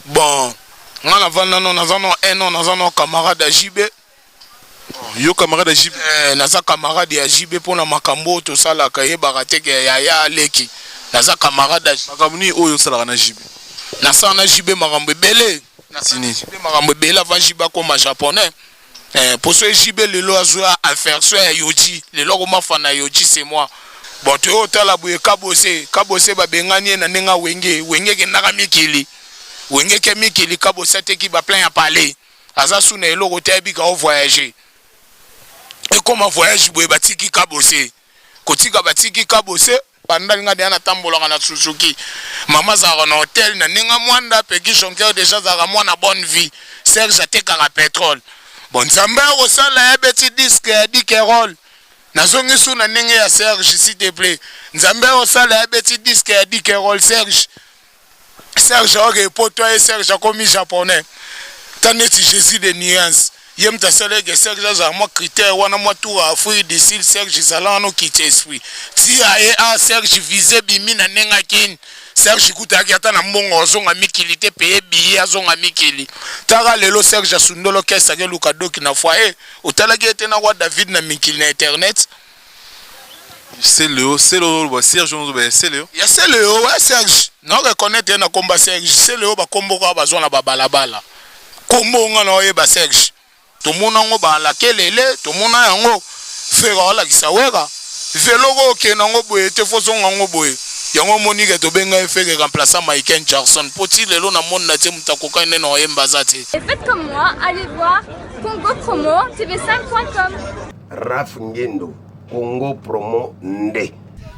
Bon, on a un camarade à JB. Yo camarade à JB. Naza camarade à JB pour la makambo tout ça la kaye barate ke ya leki. Naza camarade à JB. Makamuni oyo sala na JB. Naza na JB makambo belé. Sini. JB makambo belé avant JB comme japonais. Pour ce JB le lo azwa affaire ya Yoji. Le lo ma fana Yoji c'est moi. Bon tu otala buye kabose ba bengani na nenga wenge ke naka mikili. Wenge ke mikili kabose te ki ba plein ya parler. Aza sou na eloko te bi ka voyager. Et comment voyage boye batiki kabose. Kotika batiki kabose pendant nga de na tambola na Suzuki. Mama za na hôtel na nenga mwanda Peggy Jonker déjà za mwana bonne vie. Serge ateka ka pétrole. Bon nzambe o sala ebeti disque dikerol. Nazongi sou na nenge ya Serge s'il te plaît. Nzambe o sala ebeti disque dikerol Serge. Serge ok poto et Serge a commis japonais. Taneti Jésus de nuances. Yem ta sala que Serge a moi critère wana moi tout a fouille de style Serge sala no quitte esprit. Si a Serge visé bimi na nenga kin. Serge kutaki ata na mbongo zonga mikili te paye billet zonga mikili. Tara lelo Serge Sundolo kesa ke luka doki na foyer. Otalaki ete na wa David na mikili na internet. C'est Léo, Serge c'est Léo. Ya c'est Léo, ouais Serge. Non reconnaître na komba Serge, c'est Léo ba kombo ka bazona ba balabala. Kombo nga na yeba Serge. To mona ngo ba la kelele, to mona yango fera la kisawera. Velo go ke na ngo boye te foso ngo boye. Yango monique to benga fait remplaçant Michael Jackson. Poti lelo na monde na te mutakoka ine na yemba zate. Et faites comme moi, allez voir Congo Promo tv5.com. Raf Ngendo, Congo Promo Nde.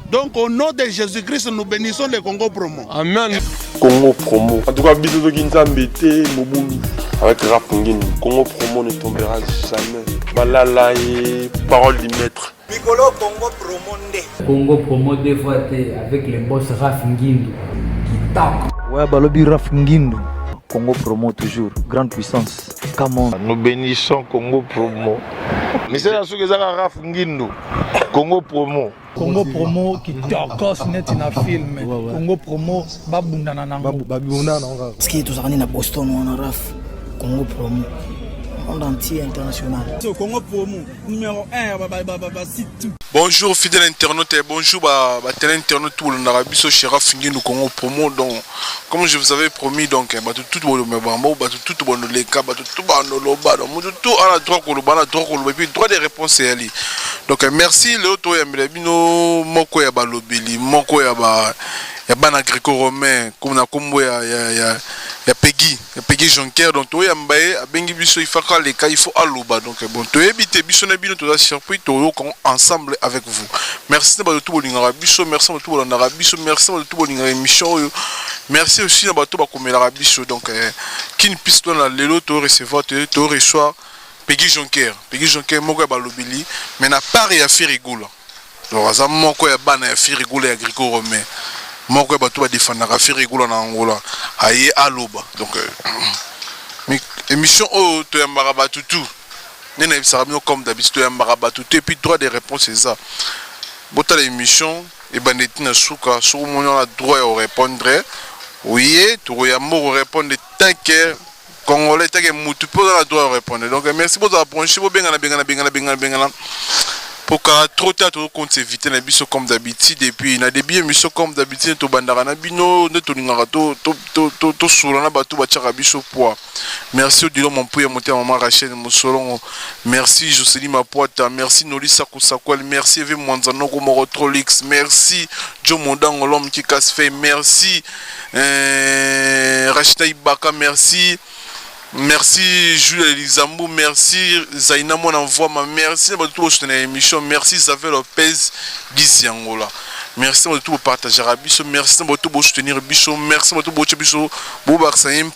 Donc au nom de Jésus-Christ, nous bénissons le Congo Promo. Amen. Congo Promo. En tout cas, bisous de Ginzambete, Moboulou. Avec Raf Ngendo, Congo Promo ne tombera jamais. Malala et parole du maître. Piccolo Congo Promo Nde. Congo Promo deux fois avec le boss Raf Ngendo qui tape. Ouais, Balobi Raf Ngendo. Congo Promo toujours, grande puissance. Come on. Nous bénissons Congo Promo. Mais c'est la chose que Raf Ngendo. Congo Promo. Congo Promo qui torcos net na film. Congo Promo babunda na nango. Babunda na nango. Ce qui est tous na Boston on Raf. Congo Promo. Monde entier international. Congo Promo numéro 1 site. Bonjour fidèles internautes et bonjour télé internaute tout le Arabie chez Raf Ngendo Congo Promo. Donc comme je vous avais promis donc tout bon mebambo tout bon les cas tout bon loba donc tout à la droite et puis droit des réponses est ali. Donc merci le to ya milabino moko ya balobeli moko ya bana gréco-romain comme na kombo ya Peggy Jonker donc to ya mbaye abengi biso ifaka les cas il faut aloba donc bon to ebité biso na bino to la surprise to ensemble avec vous. Merci de tout bolinga biso, merci de tout bolinga biso, merci de tout bolinga émission. Merci aussi de tout bakomela biso donc qui ne puisse dans la lelo to recevoir to reçoit Peggy Jonker moko ya balobeli mais na part ya Firigula. Donc ça moko ya bana ya Firigula ya gréco-romain. Moko ya bato ba défendra Firigula na Angola. Aye aloba. Donc émission o to ya marabatu tout. Nena bisarabino comme d'habitude ya marabatu et puis droit des réponses c'est ça. Bota l'émission et baneti na suka sur mon a droit à répondre. Oui, tu ya mo répondre tant que Congolais tant que mutu peut la droit à répondre. Donc merci pour la branche bo benga na pour que trop tard tout compte éviter la biso comme d'habitude et puis na début émission comme d'habitude to bandara na bino ne to lingara to solo na batu ba tchaka biso poa. Merci Odilo mon pouya monter maman Rachel Mosolongo. Merci Jocelyne Mapoata, merci Nolisa Kusakwal, merci Eve Mwanzano Komoro Trolix, merci Joe Mondango l'homme qui casse fait, merci Rachita Ibaka, merci Jules Elizambou, merci Zaina mon envoi, merci de tout soutenir l'émission, merci Xavier Lopez Giziangola. Merci de tout partager à Bisso, merci de tout soutenir Bisso, merci de tout Bisso,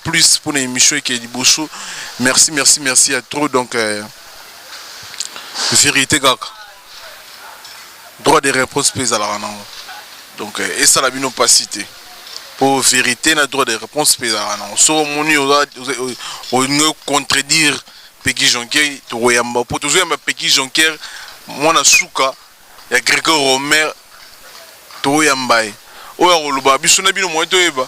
plus pour l'émission qui est dit Bosso. Merci à trop donc vérité gars. Droit de réponse pèse à la rana. Donc et ça la bino pas cité. Pour vérité na droit de réponse pèse à la rana. So moni on contredire Peggy Jonker to yamba pour toujours yamba Peggy Jonker moi na souka ya Grégo Romer to yamba oya koloba biso na bino moyen toyeba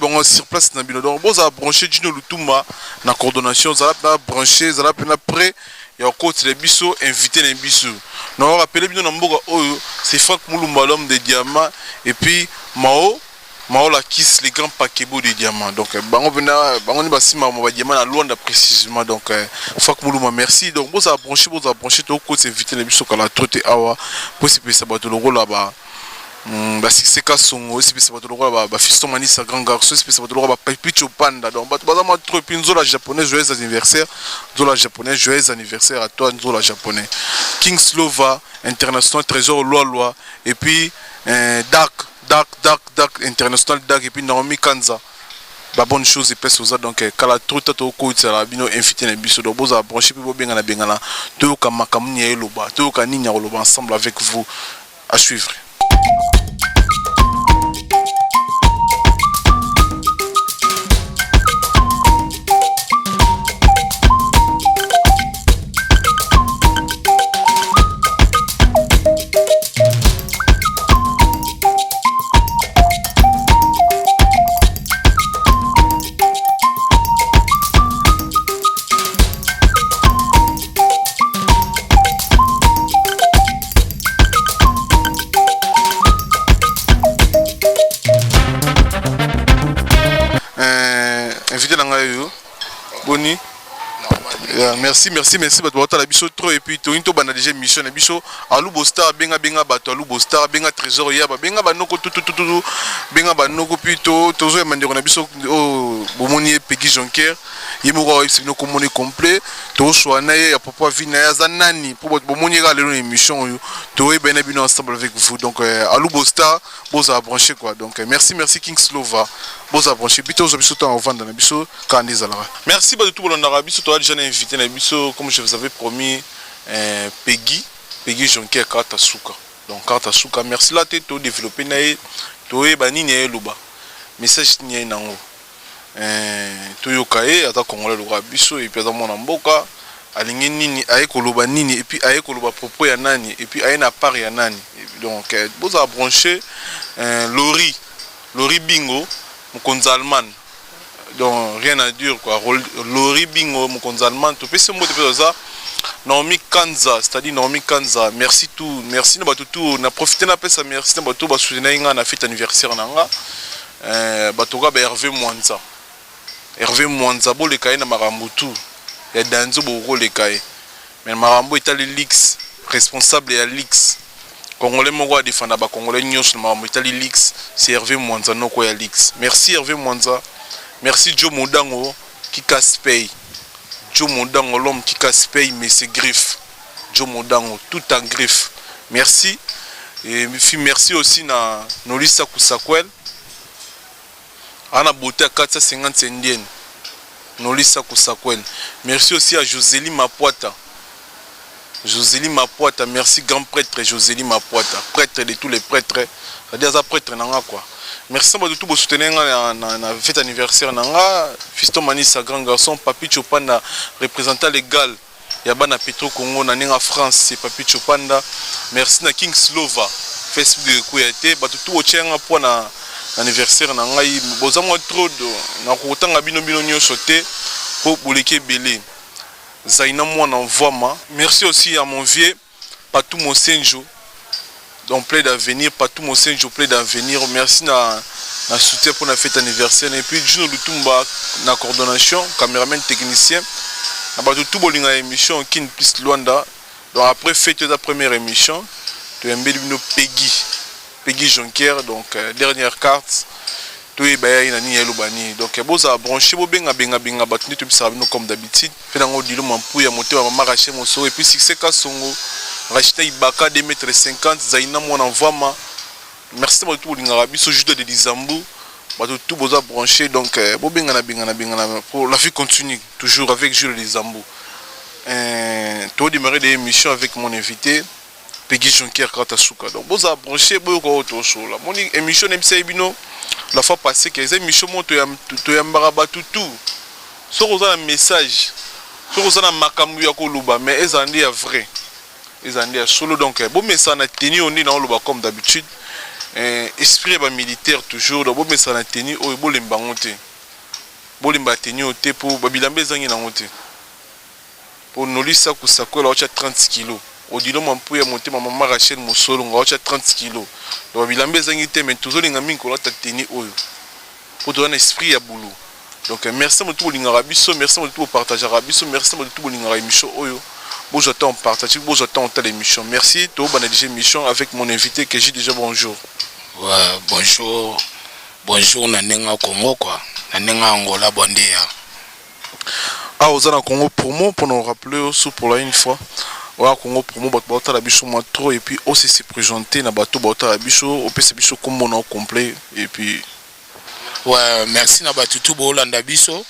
ngo sur place na bino donc boza brancher Gino Lutumba na coordination zala na brancher zala na prêt ya côté les biso invité na biso na rappeler bino na mboka oyo c'est Franck Mulumba l'homme des diamants et puis Mao la kiss les grands paquets de diamants donc bango vena bango ni basima mo ba diamant na Luanda précisément donc Franck Mulumba merci donc boza brancher to côté invité na biso kala troté awa possible ça bato logo là ba c'est Kasongo aussi c'est pas droit ba fiston manisa grand garçon c'est pas droit ba Picho Panda donc baza ma trop pinzo la japonais joyeux anniversaire zola japonais joyeux anniversaire à toi zola japonais King Slova international trésor loi et puis Dark international Dark et puis Naomi Kanza ba bonne chose et pèse aux donc kala trop to ko tsala bino invité na biso donc boza brancher po benga na to ka makamuni eloba to ka ninya loba ensemble avec vous à suivre. Invité dans Boni. Merci bato la biso trop et puis to bana déjà mission na biso alu bostar benga bato alu bostar benga trésor ya benga banoko tout benga banoko puis tozo ya mandeko na biso o bomoni Peggy Jonker yemoko ibsino komoni complet to soana ya papa vina ya zanani pour bomoni ga lelo émission yo to bena bino ensemble avec vous donc alu bostar boza brancher quoi donc merci King Slova boza brancher bito zo biso en vendre na biso kandiza la merci ba tout bolanda biso to déjà invité na biso comme je vous avais promis Peggy Jonker Karta Suka donc Karta Suka merci là to développer na to e banini e luba message ni nango to yokae ata congolais lo biso et puis dans mon mboka alingi nini aye koloba nini et puis aye koloba propos ya nani et puis aye na part ya nani donc boza brancher Lori Bingo mokonzi allemand donc rien à dire quoi Lori Bingo mokonzi allemand to pese mo te ça Naomi Kanza c'est-à-dire Naomi Kanza merci na bato tout na profiter na pesa merci na bato ba soutenir nga na fête anniversaire nanga bato ga Hervé Mwanza bo le kay na marambo tout ya danzo bo le kay mais marambo etali Lix responsable ya Lix congolais moko a défendre ba congolais nyos na marambo etali Lix c'est Hervé Mwanza noko ya Lix merci Hervé Mwanza merci Joe Modango qui casse paye Joe Modango l'homme qui casse paye mais c'est griffe Joe Modango tout en griffe merci et merci aussi na Nolisa Kusakwel ana beauté à 450 indienne Nolisa Kusakwel merci aussi à Josélie Mapuata merci grand prêtre Josélie Mapuata prêtre de tous les prêtres c'est-à-dire ça prêtre nanga quoi merci à tout pour soutenir na fête anniversaire nanga fiston manisa grand garçon Papi Chopanda représentant légal ya bana Petro Congo na ninga France c'est Papi Chopanda merci na King Slova Facebook de Kouyaté ba tout ochenga pour na anniversaire na ngai bozamwa trop na kotanga bino nyoso te po boleke belé Zaina mwana envoie merci aussi à mon vieux Patou Mosenjo donc plein d'avenir Patou Mosenjo plein d'avenir merci na soutien pour la fête anniversaire et puis Gino Lutumba na coordination caméraman technicien na ba tout bolinga émission Kin plus Luanda donc après fête la première émission tu embeli bino Peggy Jonker donc dernière carte to e baya ina ni yelo bani donc boza brancher bo benga batuni to bisa bino comme d'habitude fait dans odilo mampu ya moteur mama raché moso et puis succès Kasongo racheter ibaka 2,50 m zaina mona envoie merci beaucoup pour linga biso judo de Dizambu bato tout boza brancher donc bo benga pour la vie continue toujours avec Jules de Dizambu to démarrer des émissions avec mon invité Peggy Jonker Karta Suka donc boza brancher boyo auto show la mon émission MCI bino la fois passée que les émissions montent to yambara batu tout so roza un message so roza na makambu ya koluba mais ezandi ya vrai ezandi ya solo donc bon message na tenu on est dans le comme d'habitude esprit ba militaire toujours do mais ça na tenir o bolemba ngote bolemba tenir o te pour babilambe zangi na ngote pour nolisa kusakola ocha 30 kg odilo mampu ya monter maman Rachel Mosolo ocha 30 kg do babilambe zangi te mais toujours linga mingi ko ta tenir oyo pour donner esprit ya boulot. Donc merci à tout le monde merci à tout le partage merci à tout le monde émission oyo. Bon j'attends partage, bon j'attends telle émission. Merci tout bonne émission avec mon invité que j'ai déjà bonjour. Ouais, bonjour. Bonjour Nanenga Congo quoi. Nanenga Angola Bondéa. Ah aux en Congo pour nous rappeler aussi pour la une fois. Ouais Congo promo bata la bicho moi trop et puis aussi se présenter na bateau bata la bicho au PC bicho comme mon complet et puis ouais, merci na batutu bolanda biso.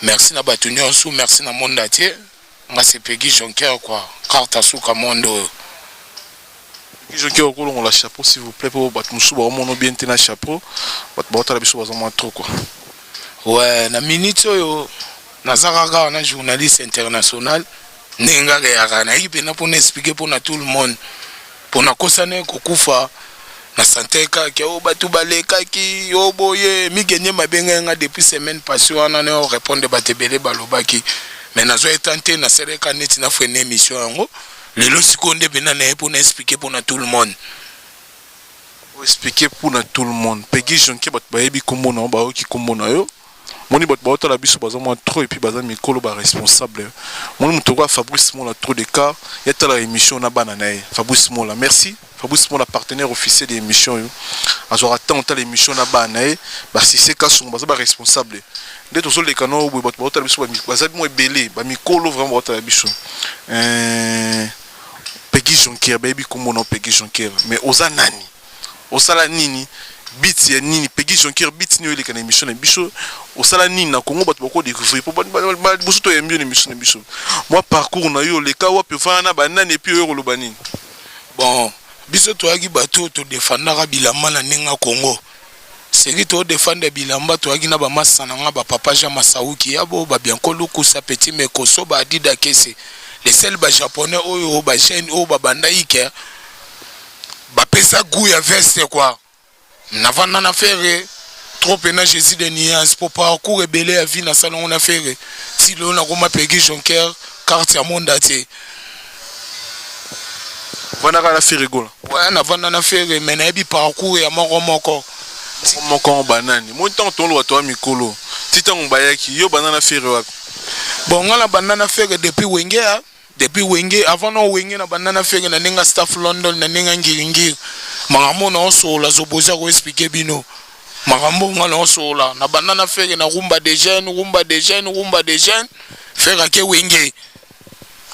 Merci na batu nyonso, merci na monde atier. Nga c'est Peggy Jonker quoi. Carte suka mondo. Peggy Jonker ko on la chapeau s'il vous plaît pour batu musu ba mon bien tena chapeau. Bata la biso bazama trop quoi. Ouais, na minute yo nazaka na journaliste international nenga ya na ibe na pour expliquer pour tout le monde. Pour na kosane kokufa na santé kaki o batu baleka ki o boye mi gagner mabenga nga depuis semaine passée wana ne répondre batebele balobaki mais nazo tenté na sereka neti na fene émission yango lelo sikonde bena na pour expliquer pour tout le monde expliquer pour tout le monde Peggy Jonke bat bayebi kombo na ba oki kombo na yo moni bat ba la biso bazama trop et puis bazama mikolo ba responsable moni mutoko Fabrice Mola trop de cas ya tala émission na bana na Fabrice Mola merci Fabrice Mola partenaire officiel de l'émission azora tant l'émission na bana ba si c'est cas son bazaba responsable dès tous les canaux bat la biso bazabi mo ebele ba mikolo vraiment bat la biso Peggy Jonke baby comme non Peggy Jonke mais oza nani osala nini bit ya nini Peggy Jonke bit ni ele kana émission na biso osala nini na Congo bat bako découvrir pour boso to yembi na émission na biso moi parcours na yo le ka wa pe fana ba nani et puis yo lo banini bon biso to agi bato to défendra bilamba na ninga Congo c'est to défendre bilamba to agi na ba masana nga ba papa Jean Masauki yabo ba biankolo kusa petit mekoso ba dida kese les seuls ba japonais oyo ba chaîne o ba bandaike ba pesa goût ya veste quoi n'avant na faire trop pena Jésus de nuance pour parcours rebelle à vie na salon on a fait si l'on a comme Peggy Jonker carte à monde atier wana kana faire rigolo ouais n'avant na faire mais na bi parcours ya moko banani mon temps ton lo to mikolo titango bayaki yo banana faire wa bon ngala banana faire depuis wenge avant no wenge na banana faire na ninga staff London na ninga ngiringi magambo na osola zoboza ko expliquer bino magambo ngala osola na banana faire na rumba des jeunes faire ke wenge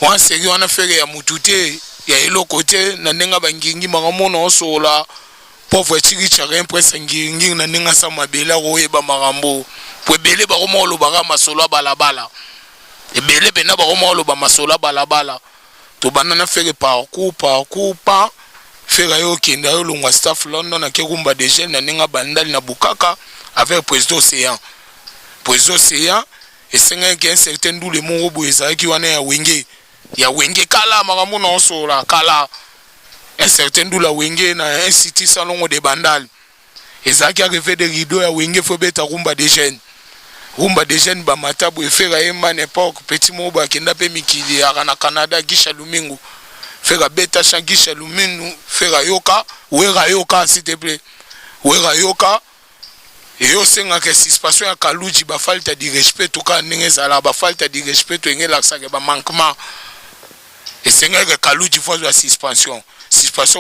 wan seri wana faire ya mutute ya elo côté na ninga bangingi magambo na osola pauvre tiki charen presse ngiringi na ninga sa mabela ko yeba magambo po bele ba ko molo ba masolo balabala ebele bena ba romolo ba masola balabala to banana faire parcours pa faire yo kenda yo longwa staff London na kekumba des jeunes na ninga bandali na bukaka avec président Océan et senga que un certain dou le mongo boeza ki wana ya wenge kala makambo na osola kala un certain dou la wenge na un city salon de bandal ezaki arrivé de rideau ya wenge fo beta kumba des jeunes ba matabu efera yemba n'époque petit moba kenda pe mikili ya na Canada gisha lumingu fera beta chan gisha lumingu fera yoka wera yoka s'il te plaît wera yoka et yo senga que si passion ya kaluji ba falta di respect to ka ndenge zala ba falta di respect to ngela sake ba manquement et senga que kaluji fo za suspension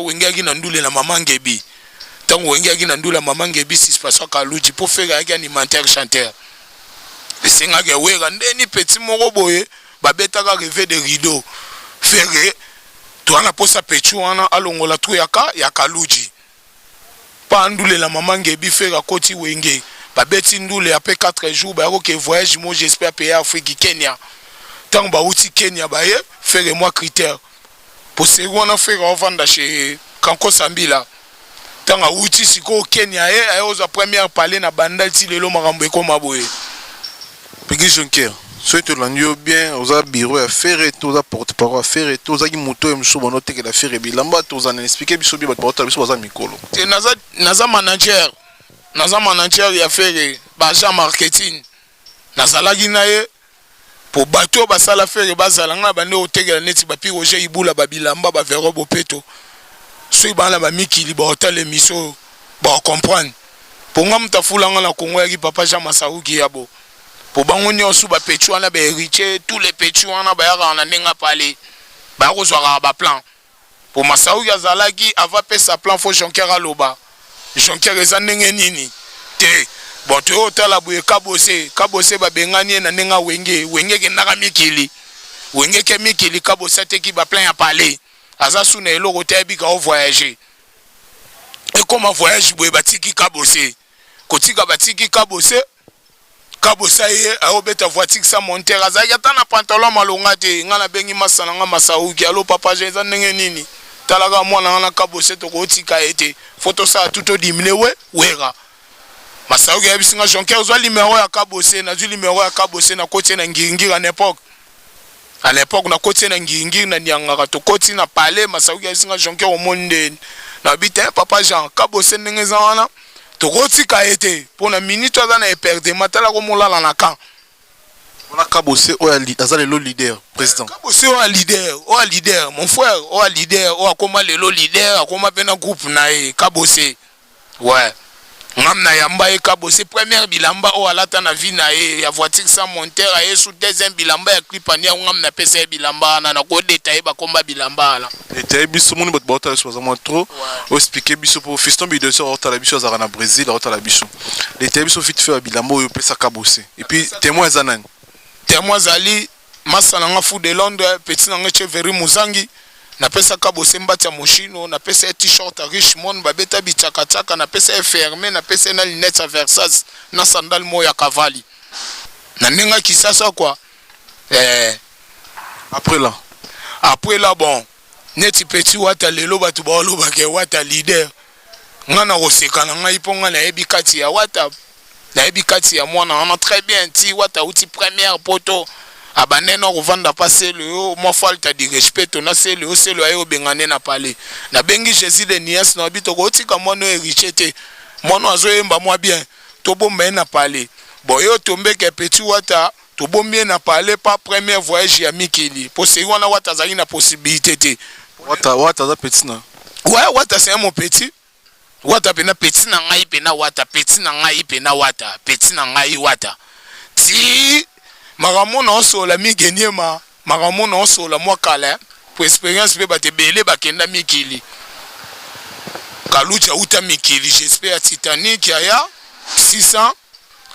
wengi na ndule na mamangebi tango wengi na ndula mamangebi suspension kaluji pour faire ya animateur chanteur senga ke wera ndeni petit moko boye babetaka rêver de rideau faire to ana posa pechu wana alongola tu ya kaluji pa ndule la maman ngebi faire koti wenge babeti ndule après 4 jours ba ko ke voyage moi j'espère payer Afrique Kenya tant ba uti Kenya ba ye faire moi critère pour se wana faire ovanda chez Kanko Sambila tant a uti siko Kenya oza première parler na bandal ti lelo makambo ekoma boye Peggy Jonker soki tolandi yo bien oza bureau ya fere to oza porte-parole ya fere to ozaki moto mosusu banotekela fere bilamba toza na explike biso bien bato baotala biso baza mikolo te naza manager ya fere baagent marketing nazalaki na ye po bato basala fere bazala nga bande otekela neti bapi roger ibula babilamba bavero bopeto soki bana bamikili baotala emiso baocomprendre po nga mutu afulanga na kongo yaki papa jean masauki yabo po bango nyonso bapetu wana baheritier tous les petu wana bayaka na ndenge apale bayakozwaka baplan po masauki azalaki ava pesa plan fo jonker aloba jonker eza ndenge nini te bon to otala boye kabose babengani ye na ndenge wenge kendaka mikili wenge ke mikili kabose ateki baplan ya pale aza suna eloko te ayebika ovoyager ekoma voyage boye batiki kabose kotika batiki kabose ye aobeta voiture sa monter azalaki ata na pantalon malonga te nga na bengi masana nga masauki alo papa je eza ndenge nini talaka mwana nga na kabose tokotika ete foto sa tuto dimine wera masauki ayebisi nga jonker ozwa limero ya kabose nazwi limero ya kabose na koti na ngiringiri à l'époque na koti na ngiringiri na niangaka tokoti na pale masauki ayebisi nga jonker omoni ndeni na bita papa Jean kabose ndenge eza wana tokotika ete pona minute aza na eperde matala ko molala na kan wana kabose oya aza lelo leader président kabose oya leader mon frère oya leader oya koma lelo leader akoma pena groupe na ye kabose ouais ngam na yamba ye kabose première bilamba oya lata na vie na ye ya voiture sans monteur aye sous deuxième bilamba ya clip ania ngam na pesa bilamba na ko détailler ba komba bilamba la détailler biso moni bot bota so za mo trop o expliquer biso pour fiston bido so ota la biso za na Brésil ota la biso détailler biso vite fait bilamba yo pesa kabose et puis témoin zanani témoin zali masana nga fou de Londres petit na ngeche veri muzangi na pesa kabose mbati ya moshino na pesa t-shirt Richmond babeta bichaka na pesa fermé na pesa na lunettes à Versace na sandal moya kavali na nenga kisasa quoi après là bon neti petit wata lelo batu ba loba ke wata leader ngana oseka na ngai ponga na yebi kati ya wata na yebi kati ya mwana on très bien ti wata uti première poto abanena kovanda passer le mo falta di respect na c'est le ayo bengane na pale na bengi Jésus de Nias na bito ko tika mono erichete mono azoyemba mwa bien to bomba na pale bon yo tombe ke petit wata to bomba na pale pas premier voyage ya mikili po se wana wata zali na possibilité te wata za petit na ouais wata c'est mon petit wata pena petit na ngai pena wata petit na ngai pena wata petit na ngai wata ti maramona osola migeniema maramona osola mwa kala pour expérience pe bate belé bakenda mikili kalucha uta mikili j'espère Titanic ya 600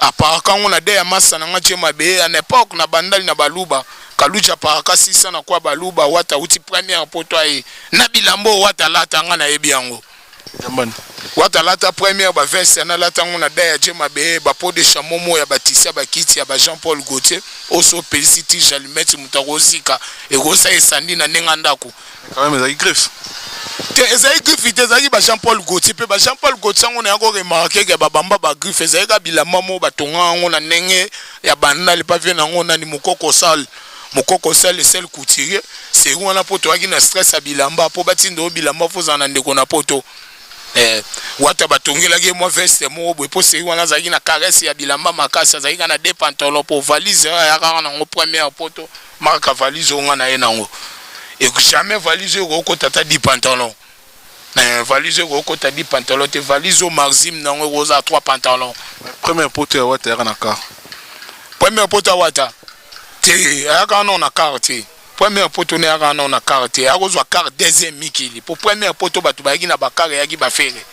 aparaka ngona de ya masana ngache mabe à l'époque na bandali na baluba kalucha paraka 600 na kwa baluba wata uti première poto ai na bilambo wata lata ngana yebiango jambani wata lata première ba veste na lata ngona de ya jema be ba pot de chamomo ya batisia ba kiti ya ba Jean-Paul Gaultier oso peliciti jalimeti mutarozika e rosa esandi na nenga ndako quand même ezaki greffe te ezaki griffe te ezaki ba Jean-Paul Gaultier pe ba Jean-Paul Gaultier ngona yako remarquer ke ba bamba ba griffe ezaki ka bilamba mo batonga ngona nenge ya banda le pavien ngona ni mukoko sale et celle couturier c'est où on a poto aki na stress ya bilamba po batindo bilamba foza na ndeko na poto wata batongela ke moi veste mo bo po c'est wana zaki na caresse ya bilamba makasa zaki na deux pantalons pour valise ya kana ngo première poto marque valise nga na yenango et jamais valise ko tata 10 pantalons valise ko tata 10 pantalons te valise au maximum nango rosa 3 pantalons première poto ya wata ya na car première poto ya wata te ya kana na carte première poto ne aka na carte akozwa carte deuxième mikili pour première poto batu bayaki na bakare yaki bafere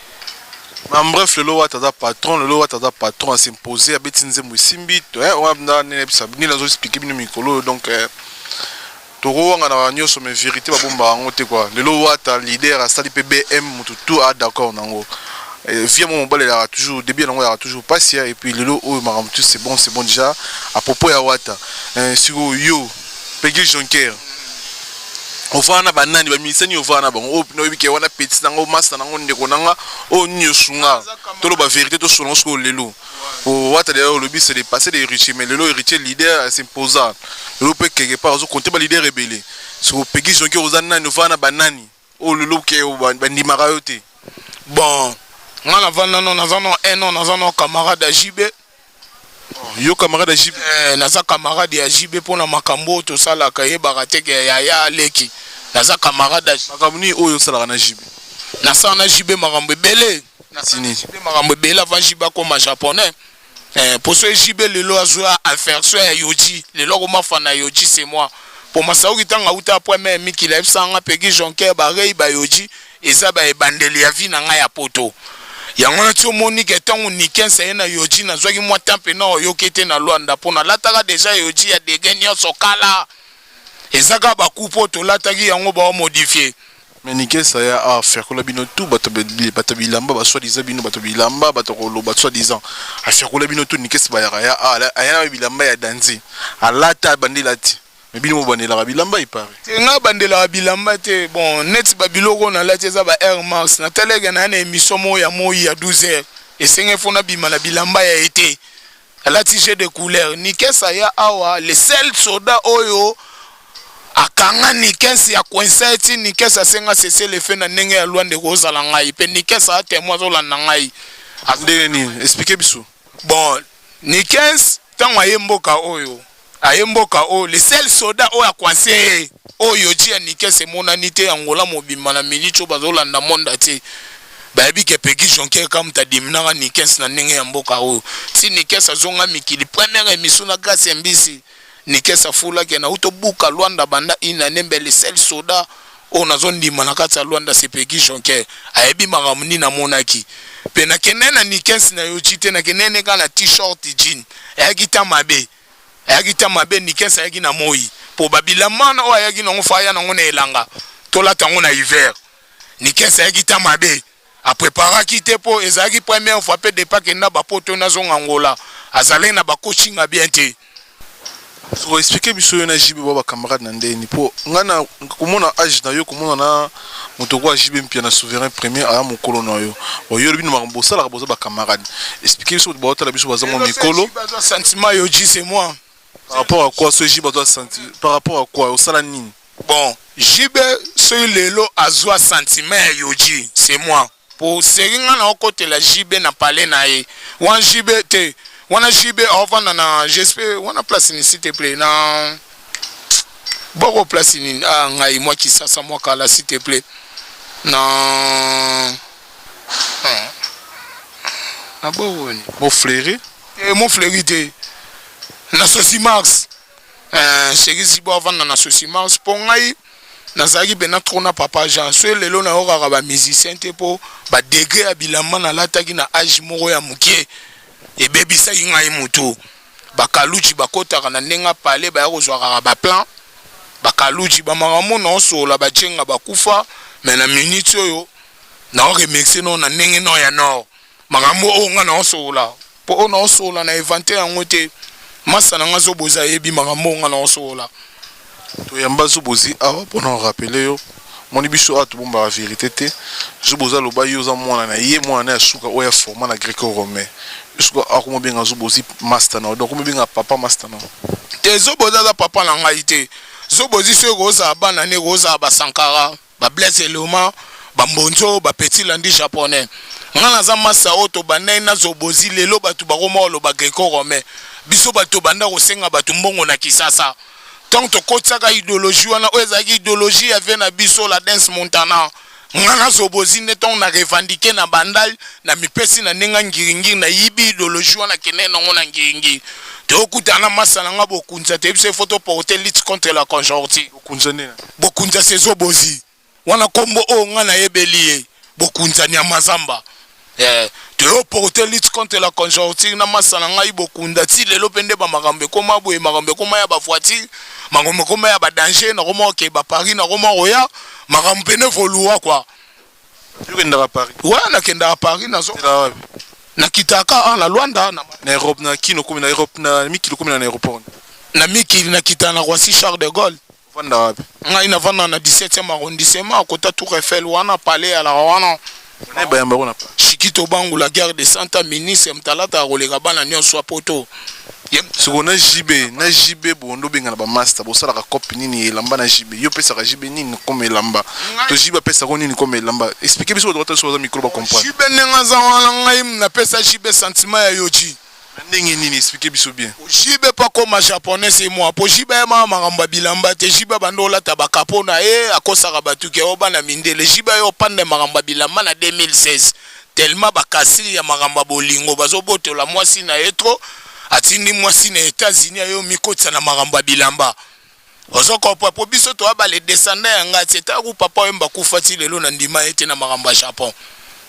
en bref le wata za patron a s'imposer abetinze musimbi to wabna ne sabini la zo expliquer bino mikolo donc toro wanga na nyoso mais vérité babomba ngote quoi le wata leader a sali PBM mutu tout a d'accord nango via mon mobile il a toujours début nango il a toujours passé et puis le o maramtu c'est bon déjà à propos ya wata sur yo Peggy Jonker ofana banani ba misani ofana bango no bike wana petit nango master nango ndeko nanga o nyosunga tolo ba vérité to solon sko lelo Wata d'ailleurs le but c'est de passer des héritiers, mais le héritier leader s'imposant. Le peut quelque part au compter leader rebelle. Sur Peggy Jonke Ozana nous va na banani. Oh le lot qui est bandi marayote. Bon, on a un camarade à JB. Yo camarade à JB. Naza camarade à JB pour na makambo to sala kaye barate ke ya leki. Naza camarade à JB. Makamni oyo sala na JB. Nasa na JB makambo belé. Nasini JB makambo belé avant JB comme japonais. Pour ce JB le lo azwa affaire ya Yoji, le lo ma fana Yoji c'est moi. Pour ma saoki tanga uta après même Miki live sanga Peggy Jonke barei ba Yoji eza ba ebandeli ya vi na nga ya poto. Yango na tio Monique etango nikensa ena Yoji na zwaki mwa tempe na oyokete na Luanda pona lataka déjà Yoji ya degenya sokala. Ezaka ba kupo to lataki yango ba modifier. Mais nikensa ya a faire ko la bino tout bato bilamba ba soit disant bino bato bilamba bato ko ba soit disant a faire ko la bino tout nikensa ba ya a bilamba ya danzi. A lata bandila ti. Mais bino bandela ba bilamba il paraît. Nga bandela ba bilamba te bon net ba biloko na lati za ba Air Max na telega na émission mo ya 12h et senge fona bima la bilamba ya été. La tige de couleur nikensa ya awa le seul soda oyo akanga nikensa ya coinceti nikensa senga cesser le fait na ndenge ya Luanda koza la ngai pe nikensa témoin zo la ngai ndeni expliquer biso. Bon nikensa tango ayemboka oyo ayemboka o le seul soda o ya coincé oyo ji nikensa monanité angola mobimba na milicho bazolanda monda te bayebi ke Peggy Jonke comme ta dimnanga nikensa na ndenge ya mboka o si nikensa zonga mikili première émission na grâce mbisi nikensa fula ke na utobuka Luanda banda ina nembe le seul soda o nazondima na kati ya Luanda c'est Peggy Jonke ayebi makamuni na monaki pe na kenena nikensa na yo chite na kenene kana t-shirt jean ayakita mabe ayakita mabe nikensa ayaki na moi po babilamba o ayaki na ngofaya na ngona elanga tola tango na hiver nikensa ayakita mabe a préparer quitter po ezaki première fois pe depa ke na ba poto na zonga ngola azale na ba coaching a bien te. So expliquer biso na JB ba camarade na ndeni po ngana komona age na yo komona na motoko JB mpia na souverain premier a mokolo na yo oyo bino makambo sala boza ba camarade expliquer biso ba otala biso baza mo mikolo sentiment yo ji c'est moi par rapport à quoi ce JB doit sentir par rapport à quoi au sala nini. Bon JB ce lelo azwa sentiment yo ji c'est moi pour seringa na côté la JB na parler na ye wan JB te wana JB avant na j'espère wana place ni s'il te plaît na boko place ni ngai moi qui ça moi kala s'il te plaît na aboni mon fleury et mon fleury te na sosi Mars chéri zibo avant na sosi Mars pour ngai nazaki bena trop na papa Jean so lelo na okaka ba musicien te po ba degré ya bilamba na lataki na âge moko ya mukie et baby ça ngai mutu bakaluji bakotaka na ndenga pale ba kozwaka ba plan bakaluji ba makambo na osola ba jenga bakufa mais na minute oyo na remixer no na ndenge no ya no makambo o nga na osola po na osola na inventer yango te masa na ngazo boza yebi makambo nga na osola to yamba zo bozi awa pona rappeler yo moni biso atu bomba la vérité te zo boza loba yo za mwana na ye mwana na suka oya format na gréco-romain suka akomo benga zo bozi master na donc mo benga papa master na te zo boza za papa na ngai te zo bozi se roza bana ne roza ba Sankara ba Blaise Loma ba Mbonzo ba Petit Landi japonais ngana za masa oto banai na zo bozi lelo batu ba Roma lo ba gréco-romain biso batu banda ko senga batu mbongo na Kisasa. Tant que tu idéologie, on a idéologie avec na biso la dance montana. Ngana zobozi neton na revendiquer na bandal na mipesi na nenga ngiringi na yibi idéologie on a kene na ngona ngiringi. Te okutana masala nga bokunza te bise photo porter lutte contre la conjoncture. Bokunza nena. Bokunza se zobozi. Wana kombo o ngana yebelie. Bokunza ni amazamba. Te porter lutte contre la conjoncture na masala nga ibokunda ti lelo pende ba makambe koma boye makambe koma ya ba voiture makambe koma ya ba danger na koma ke ba Paris na koma roya makambe pene voluwa quoi tu kenda à Paris ouais na kenda à Paris na zo na kitaka na Luanda na Europe na kino comme na Europe na mikilo comme na aéroport na mikili na kita na Roissy Charles de Gaulle vanda wapi ngai na vanda na 17e arrondissement à côté Tour Eiffel wana palais à la wana Chikito bangu la guerre de Santa ministre mtalata roleka bana nyonso poto. Soko na JB bondo benga na ba master bo sala ka copie nini elamba na JB yo pesa ka JB nini comme elamba to JB pesa ko nini comme elamba expliquer biso droit sur micro ba comprendre JB nenga za wala ngai na pesa JB sentiment ya yoji ndenge nini expliquer biso bien JB pas comme japonais c'est moi po JB ma maramba bilamba te JB bandola tabaka na akosaka batuke obana mindele JB yo pande maramba bilamba na 2016 tellement bakasi ya maramba bolingo bazobotola mwasi na etro atindi mwasi na États-Unis ayo mikotsa na maramba bilamba ozoko po biso to aba les descendants ya ngati ta ku papa yemba kufati lelo na ndima ete na maramba Japon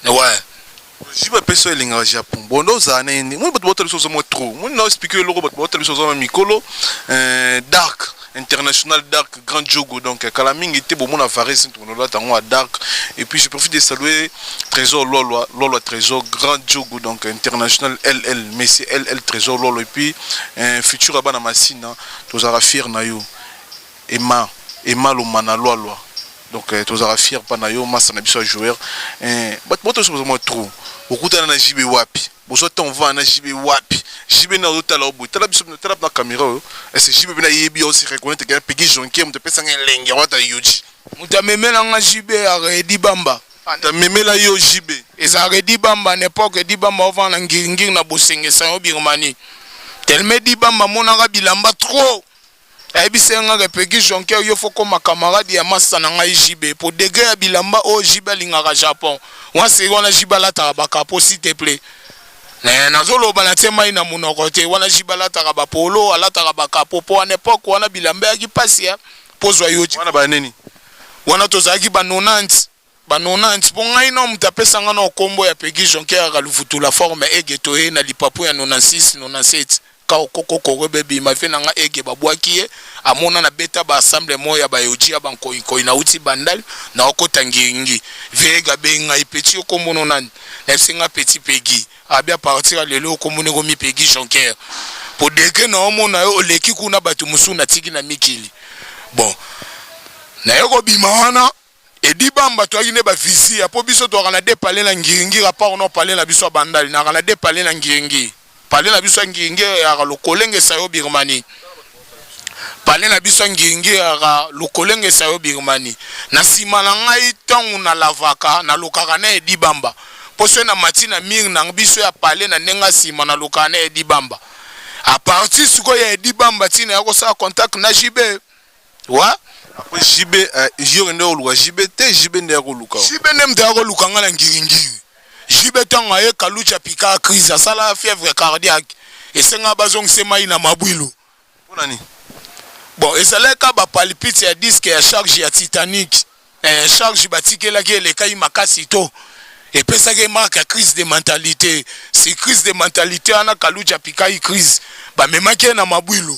ouais jiba peso elinga Japon bondo za na ndi mo boto biso mo trop mo na expliquer loko boto biso zo mikolo dark international dark grand jogo donc kalamingi était bon mon affaire c'est on là tango à dark et puis je profite de saluer trésor lolo trésor grand jogo donc international LL mais c'est LL trésor lolo et puis futur abana masina tous arafir na yo Emma lo manalo donc tous arafir pa na yo massa na biso joueur boto so mo trop okuta na jibe wapi boso ton va na jibe wapi jibe na otala obo tala biso tala na caméra et c'est jibe na yebi aussi reconnaître que pegi jonke mu te pesa ngelenge wata yuji muta memela nga jibe aredi bamba ta memela yo jibe eza aredi bamba n'époque di bamba ova na ngingir na bosenge sa Birmanie tellement di bamba monaka bilamba trop abisenga ke pegi jonke yo foko ma camarade ya massa na nga jibe pour degré ya bilamba o jibe lingaka Japon wa se wana jibala ta bakapo s'il te plaît nazolo bana tema ina munoko te wana jibala ta ba polo ala ta ba kapo po na époque wana bilamba ya kipasi ya pozwa yoji wana ba nini wana tozaki ba 90 po ngai no mutapesa nga na kombo ya pegi jonke ya kalufutula forme egeto e na lipapu ya 96 97 ka okoko bebi mafena nga ege babwaki ye amona na beta ba assemble moya ba yoji ya banko na uti bandal na okota ngingi vega benga ipeti okomono nani na singa petit pegi abia partir à lelo komone ko mi pegi jonker pour deke na omona yo oleki kuna batu musu na tiki na mikili bon na yo bima wana edi bamba to akine ba visi apo biso to kana de parler na ngingi rapport no parler na biso bandal na kana de parler na ngingi parler na biso ngingi ya lokolenge sa yo Birmanie parler na biso ngingi ya lokolenge sa yo Birmanie na sima na ngai tongu na lavaka na lokaka na edi bamba poso na matina mir na biso ya parler na nenga sima na lokaka na edi bamba a partir suko ya edi bamba tina ya ko sa contact na jibe wa après jibe jure ndo luka jibe te jibe ndo ko luka jibe nem de ko luka ngala ngiringi jibe tanga ye kalucha pika crise sala fièvre cardiaque esenga bazong sema ina mabwilo ponani bon esaleka ba palpite ya disque ya charge ya Titanic charge batikela ke le kai makasi to et pesa ke marque crise de mentalité c'est crise de mentalité ana kalucha pika crise ba memaki na mabwilo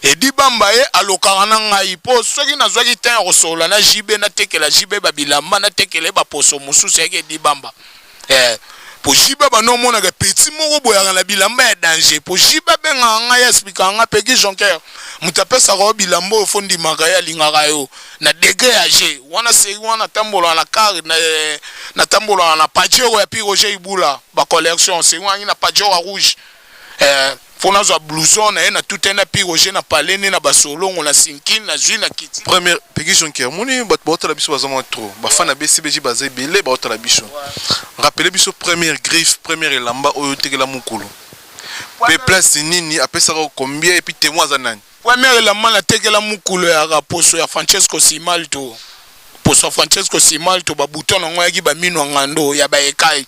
et di bamba ye alokaka na ngai po soki nazwaki tan ya kosola na jibe na tekela jibe babilamba na tekele ba poso mususu yake di bamba po jibe ba no mona ke petit moko boyaka na bilamba ya danger po jibe benga ngai expliquer nga peki jonker mutapesa ko bilambo fondi makaya lingaka yo na degré ya G wana seri wana tambola na car na tambola na pajero ya pi Roger Ibula ba collection seri wana na pajero rouge fona zo blouson na tout un pi Roger na palene na basolongo na sinkin na zui na kiti première peki jonker moni bota la biso bazama trop ba fana BCBG bazai belé bota la biso rappeler biso première griffe première elamba oyo tekela mukulu pe place nini apesa ko combien et puis témoin za nani première elamba na tekela mukulu ya raposo ya Francesco Simalto poso Francesco Simalto ba bouton ngo yaki ba mino ngando ya ba ekai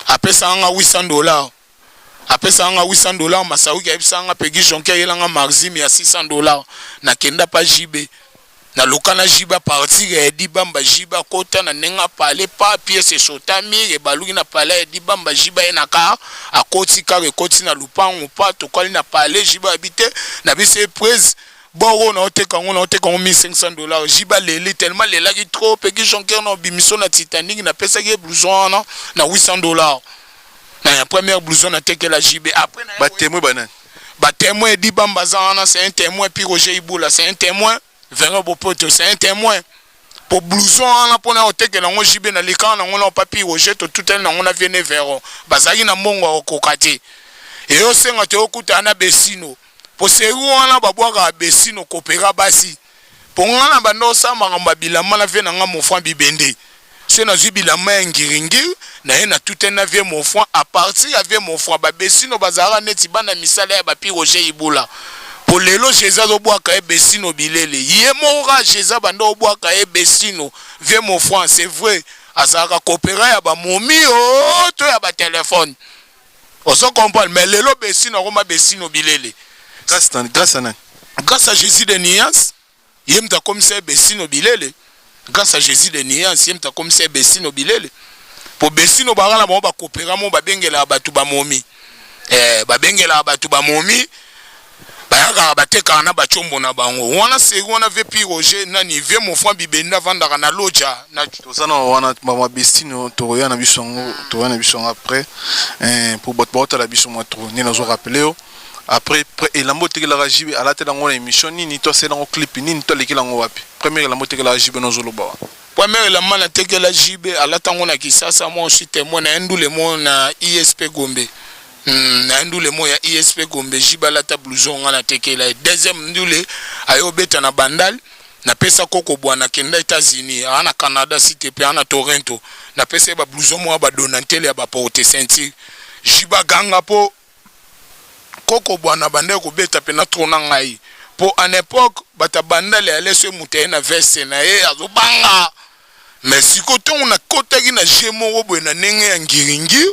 apesa nga $800 apesa nga $800 masauki apesa nga pegi jonke yelanga maxime ya $600 na kenda pa jibe na lokana jiba partir ya di bamba jiba kota na nenga pale pa pièce sotami e baluki na pale ya di bamba jiba ena ka akoti kare koti na lupango pa to kwali na pale jiba habite na bise prise bon on a été quand $1,500 jiba leli tellement lelaki trop pegi jonker no bimiso na Titanic na pesa ke blouson na $800 na première blouson na tekela jibe après na ba témoin banane ba témoin di bamba zana c'est un témoin puis Roger Ibula c'est un témoin Véran Bopoto c'est un témoin pour blouson wana pona otekela ngo jibe na lika na ngona papier roger to tout na ngona viene vero bazaki na mbongo okokate et osenga te okuta na besino po se wana babwaka besino kopera basi po ngana bando sama ngamba bilama na vie na nga mofwa bibende se na zubilama ngiringir na ye na tout na vie mofwa à partir ya vie mofwa ba besino bazara neti bana misala ya papier roger ibula po lelo jeza zo bwaka e besino bilele ye mora jeza bando obwaka e besino vie mofwa c'est vrai azaka kopera ya ba momi to ya ba téléphone on se comprend mais lelo besino roma besino bilele grâce à Jésus de Nias yemta comme ça besino bilele grâce à Jésus de Nias yemta comme ça besino bilele pour besino bagala mo ba kopera mo ba bengela batu ba momi ba bengela batu ba momi bayaka bateka na bachombo na bango wana se wana ve pi roger nani ve mo fwa bibenda vandaka na loja na tosana wana mama bestino to yana bisongo après pour botbota la biso mo tro ni nazo rappeler après et la moté la rajibe à la tête dans émission ni to c'est dans clip ni to lekela ngo wapi première la moté la rajibe no zolo ba première la mana tekela jibe à la tango na kisasa mo aussi témoin na ndule mo na ISP Gombe na ndule mo ya ISP Gombe jibala ta blouson ngana tekela deuxième ndule ayo beta na bandal na pesa koko bwana kenda États-Unis ana Canada cité pe ana Toronto na pesa ba blouson mo ba donantele ya ba porte ceinture jiba ganga po koko bwana bande ko beta pe na trona ngai po en époque bata bandale ale se muteye na veste na ye azobanga mais sikoto on a kotaki na jemo robo na nenge ya ngiringi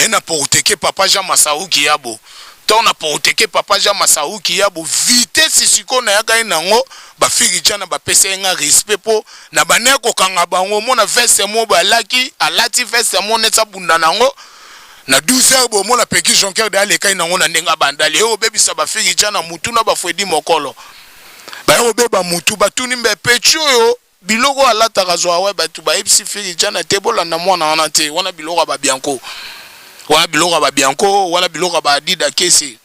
na porteke papa Jean Masauki yabo to na porteke papa Jean Masauki yabo vitesse siko na yaka nango ba figi jana ba pese nga respect po na baneko kanga bango mona veste mo ba laki alati veste mo neta bunda nango na 12h bo mona peki jonker de ale kai nango na ndenga bandali e obebisa ba figi jana mutu na ba fwedi mokolo ba e obeba mutu batuni mbe pecho yo biloko alata kazwa we batu ba ipsi figi jana tebola na mwana wana te wana biloko ba bianco wala biloko ba bianco wala biloko ba dida kesi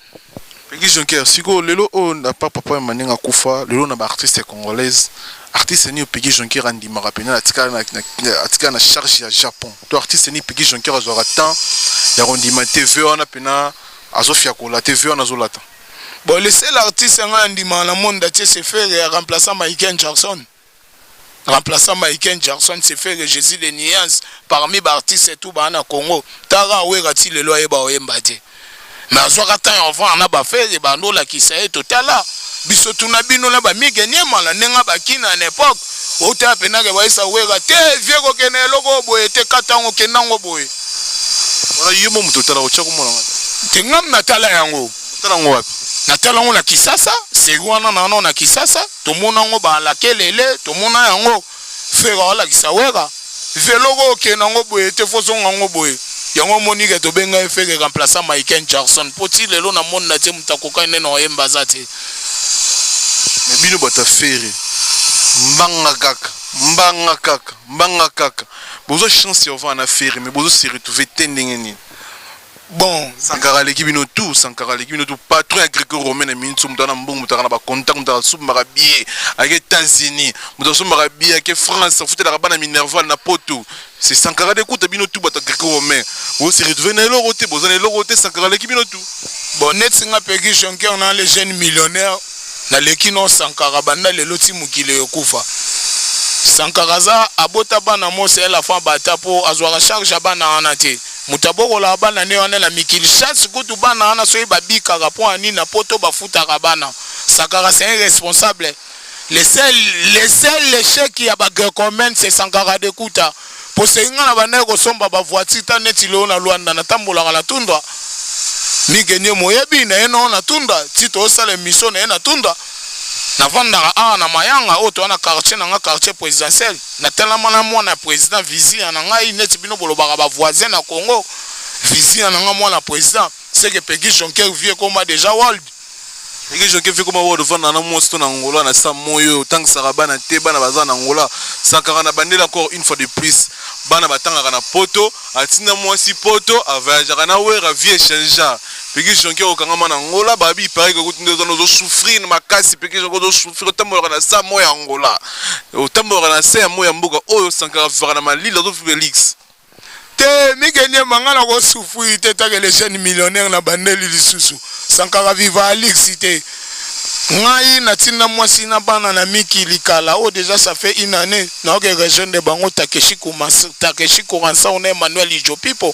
peki jonker siko lelo o na papa maninga kufa lelo na ba artiste congolaise artiste ni peki jonker andi marapena atika na charge ya Japon to artiste ni peki jonker azora temps ya rondima TV wana pena azofia ko la TV wana zolata bon le seul artiste ngandi na monde da se faire remplaçant Michael Jackson c'est fait Jésus de Nias parmi les artistes et tout bana Congo tara wegati le loye ba oyembate mais azwaka tan avant na ba faire ba ndo la kisaye totala biso tuna bino na ba migenie mala nenga bakina na époque ota pena ke baisa wega te vieko kene loko boye te katango kenango boye wala yimo mutotala ochako mona tingam na tala yango talango wapi na talango na kisasa segwana na na kisasa to mona ngo ba la kelele to mona yango fera wala kisawega veloko kenango boye te fosonga ngo boye yango monike to benga efeke remplaçant Michael Jackson poti lelo na monde na te mutakoka nene no yemba zate mais bino bata fere mbanga kaka bozo chance ya va na fere mais bozo se retrouver tendengeni bon Sankara l'équipe no tout patron agricole romain na minso mutana mbongo mutana ba contact mutana sumba bié avec États-Unis mutana sumba bié avec France fouté la bana Minerval na poto c'est Sankara de kuta bino tout bata agricole romain vous se retrouver na loroté bozana loroté Sankara l'équipe no tout bon net singa peki jonker na les jeunes millionnaires na lekino Sankara banda le loti mukile yokufa Sankara za abota bana mose la fa bata po azwara charge bana anate mutaboko la bana ne wana la mikili chance kutu bana ana so babika rapport ani na poto bafuta bana Sankara c'est irresponsable les seuls échec ya ba commun c'est Sankara de kuta pour senga na bana ko somba ba voiture ta netilo na Luanda na tambola la tundwa migenye moyebi na eno na tunda tito sala mission na ena tunda na vanda na mayanga oto na quartier na quartier présidentiel na tellement na mwana président vision na ngai neti bino bolobaka ba voisin na Congo vision na mwana président c'est que Peggy Jonker vie comme déjà world Peggy Jonker vie comme world vanda na mosto na Angola na Samoyo tant que sarabana te bana bazana Angola Sankara na bandela encore une fois de plus bana batanga na poto atina mwasi poto avaja na wera vie changer Pékin Jonker au Kangaman Angola, Babi, pareil que nous souffrir, ma casse, Pékin Jonker souffrir, autant mort à ça, moi Angola. Autant mort à ça, moi Mboka, oh, Sankara Farana, l'île de Félix. Te Migenia Mangala go souffrir, te ta que les jeunes millionnaires na bandeli lisusu. Sankara viva Alixité. Ngai na tina mwasi na bana na miki likala. Oh déjà ça fait une année. Na que région de Bango Takeshi Kuransa on Emmanuel Ijopipo.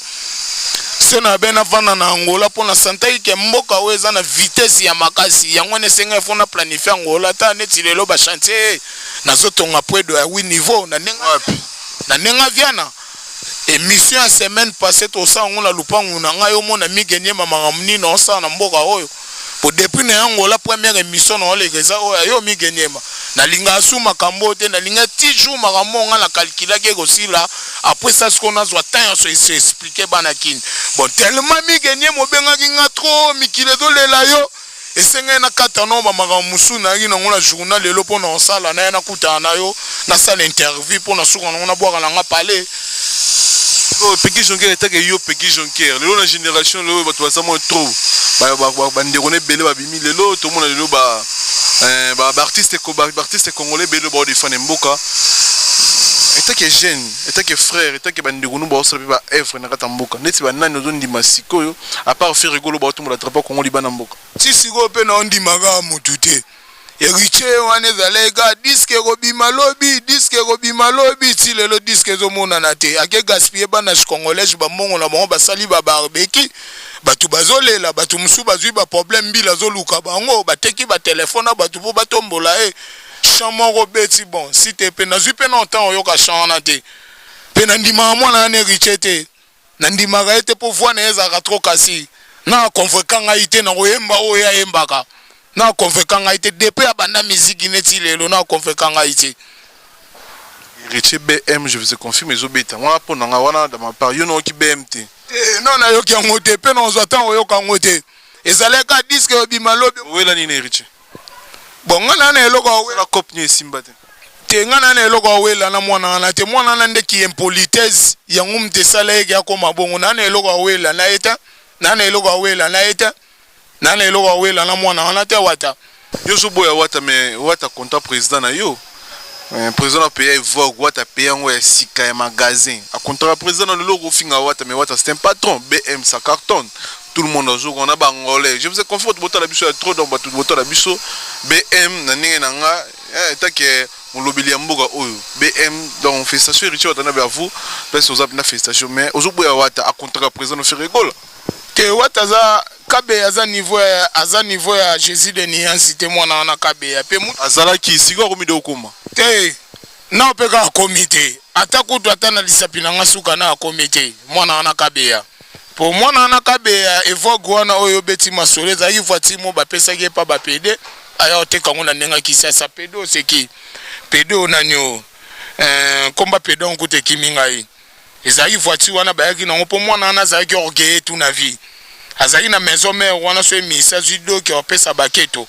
Sena bena vana na Angola pour na santai ke mboka weza na vitesse ya makasi. Yango ne senga fona planifier Angola ta neti lelo ba chantier. Na zotonga pwedo ya 8 niveau na nenga viana. Et mission la semaine passée tout ça on a lupangu na ngai omona migenie mama mni na osa na mboka oyo pour depuis na Angola première émission na ole geza oyo yo migenie ma na linga asuma kambote na linga tiju makambo nga la calculer ke kosila après ça ce qu'on a soit temps se expliquer banakin bon tellement migenie mo benga kinga trop mikile do lela yo esenga na katano mama musu na ngi na ngona journal lelo pona osala na kuta na yo na sala interview pona suka na boka na nga parler. Pékin Jonker était que yo Pékin Jonker. Le la génération le ba ça moi trop. Ba ndekone belé ba bimi lelo tout le monde lelo ba artiste congolais belé ba de fan mboka. Était que jeune, était que frère, était que ba ndekone ba osala ba œuvre na kata mboka. Neti ba nani ozo ndima sikoyo à part faire rigolo ba tout le monde attraper Congo libana mboka. Si siko pe na ndimaka mutu te. Héritier wana zalega disque robima lobi ti lelo disque zo mona na te ake gaspiller bana congolais ba mongo na bango basali ba barbeki batu bazolela batu musu bazui ba problème bila zo luka bango bateki ba téléphone batu po batombola chamo robeti bon si te pe na zui pe na temps yo ka chana te pe na ndima mwana na héritier te na ndima ga ete po voir na eza trop kasi na convoquant ite na oyemba oya yembaka na convoquant été depuis abanda musique neti lelo na convoquant été Richie BM je vous confirme les obéta moi pour na wana dans ma part yo no ki BMT non na yo ki ngote pe na zotan yo ka ngote ezaleka disque obimalobi wela ni Richie bon ngana na eloko wela cop ni simba te ngana na eloko wela na mwana na te mwana na ndeki impolitesse ya ngumte sala yake akoma bongo na eloko wela na eta na eloko wela na eta nana eloko awela na mwana wana te wata yo so boya wata mais wata compta président na yo président paye Vogue wata paye ngo ya sika ya magasin a contrat président le logo finga wata mais wata c'est un patron BM ça cartonne tout le monde a joué on a bangolais je vous ai confié boto la biso trop donc bato boto la biso BM na ninga nanga ta ke mon lobby ya mboka oyo BM donc festation Richie wata na ba vous parce que vous avez na festation mais ozo boya wata a contrat président no fait rigole ke wata za kabe aza niveau ya Jésus de Niancité mwana na kabe ya pe mu azala ki siko komide okoma te na opeka komite atakutu atana lisapi na ngasuka na komite mwana na kabe ya po mwana na kabe ya Evogue wana oyo beti masoleza yivati mo ba pesa ke pa ba pede aya oteka ngona nenga kisasa pedo seki pedo nanyo komba pedo nkute kimingai ezali voiture wana bayaki na po mwana na zaki orgueil tout na vie azali na maison mère wana so emisa judo ki opesa baketo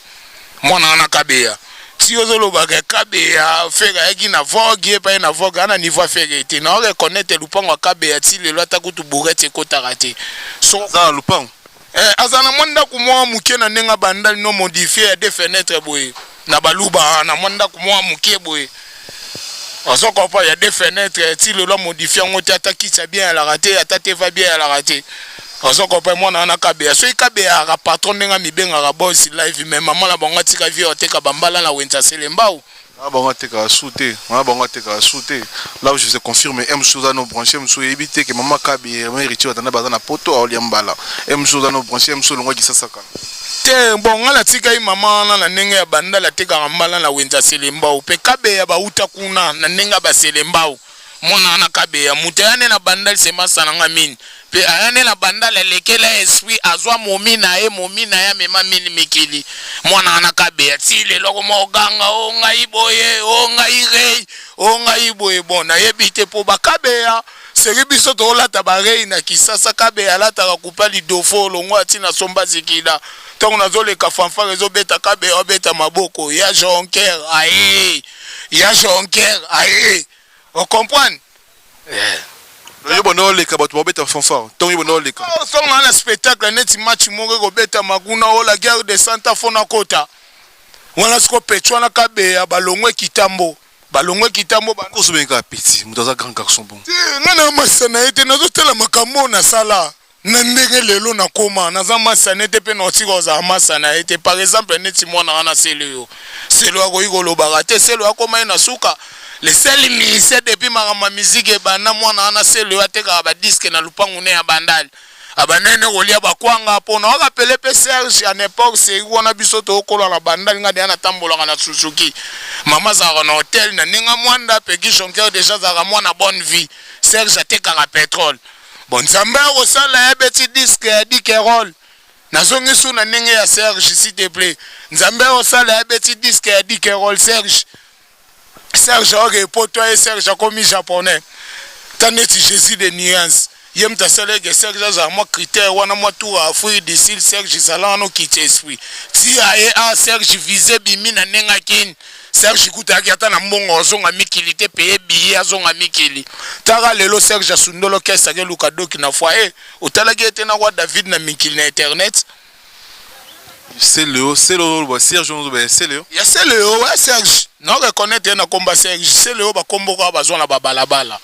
mwana na kabeya ti ozolo baka kabeya fera yaki na Vogue pa na Vogue ana niveau fera ete na reconnaître lupango kabeya ti lelo atakutu bourrette ekotaka te so za lupango azana mwanda kumwa muke na nenga bandali no modifier des fenêtres boye na baluba na mwanda kumwa muke boye on comprend il y a des fenêtres ti lelo modifier ngote atakisa bien la raté atate va bien la raté on comprend moi na kabeya so ikabeya ka patron nenga mibenga ka boss live mais maman la bonga tika vie oteka bambala na wenta selembao ah bonga teka souté là où je vous confirme M chose à nos brancher M chose éviter que maman kabeya mais Richie atana bazana poto a liambala M chose à nos brancher M chose longo kisasaka te bonga la tika maman na nenga ya banda la teka mbala na wenta selembao pe kabeya ba uta kuna na nenga ba selembao mona na kabeya mutayane na banda sema sananga mini pe ayane na banda lekela esprit azwa momina ya mema mini mikili mwana na kabeya ti lelo ko moganga o ngai boye o ngai rei o ngai boye bona yebite po bakabeya seri biso to lata barei na kisasa kabeya lata ka kupali dofo longwa ti na somba zikida tongo nazoleka fanfare ezobeta kabeya obeta maboko ya Jonker aye on comprend yo bono leka bato babeta fanfare tant yo bono leka songo na spectacle neti match moko kobeta maguna o la guerre de Santa Fona kota wana siko petwana kabeya balongwe kitambo kozobenga petit moto aza grand garçon bon ngana masana ete nazotala makambo na sala na ndenge lelo nakoma naza masana ete mpe noti kozala masana ete par exemple neti mwana wana selo akoki kolobaka te selo akoma ye na suka le sel mise depuis makambo ya miziki ebanda mwana wana selo atekaka badiske na lupangu ne ya bandali abanene kolia bakwanga mpona wakapele mpe Serge à l'époque seri wana biso tokola na bandali nga deya natambolaka na Suzuki mama azalaka na hotel na ninga mwanda peki jonker déjà azalaka mwana bonne vie Serge atekaka pétrole bon nzambe akosala ye beti diske ya dikerol nazongi su na ndenge ya Serge s'il te plaît nzambe akosala ye beti diske ya dikerol Serge oke poto ye Serge akomi japonais taneti Jésus de nuance ye mtasele ke Serge za mo critère wana mo tour Afrique du Sud Serge zala no kiti esprit ti a Serge visé bimi na nenga kin Serge kutaki ata na mbongo zonga mikili te paye billet azonga mikili taka lelo Serge asundolo kesa ke Lukadoki na foyer otalaki ete na kwa David na mikili na internet c'est le Serge c'est le ya c'est le ouais Serge non reconnaître na komba Serge c'est le ba kombo ka bazwa na babalabala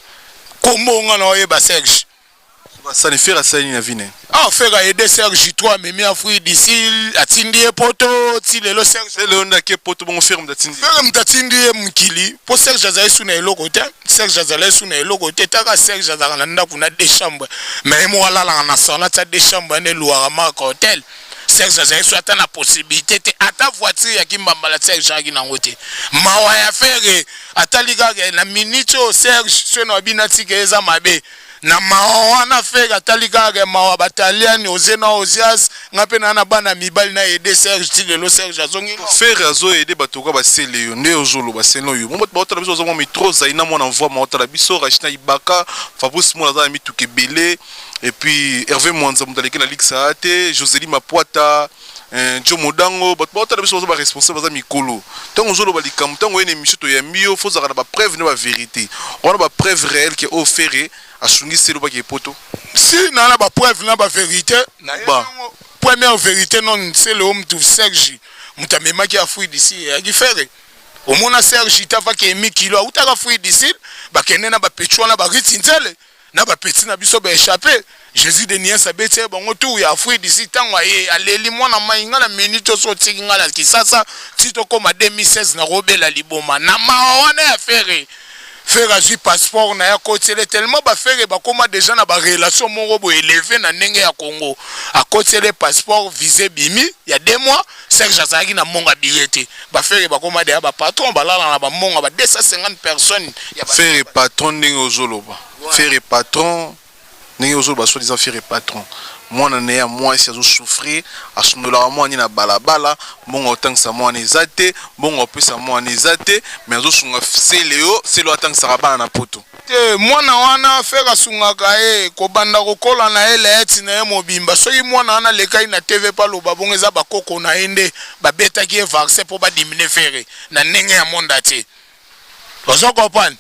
kombo nga na oyeba Serge ça ne fait à ça ni vine ah faire aider Serge toi memi Afrique d'ici atindi poto ti lelo Serge c'est le onda ke poto bon ferme datindi mukili po Serge azali suna eloko te Serge azali suna eloko te taka Serge azala na ndako na deux chambres mais mo wala na sala ta deux chambres ne luara ma hotel Serge azali so ata na possibilité te ata voiture ya kimbambala Serge aki na ngote mawa ya faire atalika na minute Serge sona abinati ke eza mabe na mawana fega talika ke mawa bataliani ozena ozias ngape na bana mibali na aider Serge ti lelo Serge azongi faire azo aider batoka ba seleyo nde ozolo ba selo yo mo ba otala biso ozongo mitro zaina mona envoi ma otala biso Rachina Ibaka Fabrice mona za mituke belé et puis Hervé Mwanza mudaleke na Lixa ate Joseli Mapuata Joe Modango ba otala biso ba responsable za mikolo tango ozolo ba likambo tango ene mishoto ya mio faut za ba preuve ne ba vérité on a ba preuve réelle qui est offert asungi selo ba ki poto si na ba preuve na ba vérité na première vérité non c'est le homme tout Serge mutamema ki afui d'ici ya ki faire au mona Serge tava ke mi kilo utaka fui d'ici ba kenena ba petcho na ba ritinzele na ba petit na biso ba échapper Jésus de Niens abete bongo tout ya afui d'ici tango ye aleli mwana mainga na minute so tinga la kisasa tito koma 2016 na robela liboma na mawana ya faire faire azu passeport na ya côté tellement ba faire ba koma déjà na ba relation moko bo élevé na ndenge ya Congo à côté les passeport visé bimi il y a 2 mois Serge azaki na monga billet ba faire ba koma de ba patron ba lala na ba monga ba 250 personnes ya faire patron ndenge ozoloba faire patron ndenge ozoloba soit disant faire patron mwana ne ya moi si azo souffrir asundola mwana na balabala bongo otangisa mwana ezate bongo opesa mwana ezate mais azo sunga selo atangisa bana na poto te mwana wana fera sungaka ko banda kokola na ele eti na mobimba soki mwana wana lekai na TV pa loba bongo eza bakoko na ende babetaki e vaccin pour ba diminuer fere na ndenge ya monde te ozo comprendre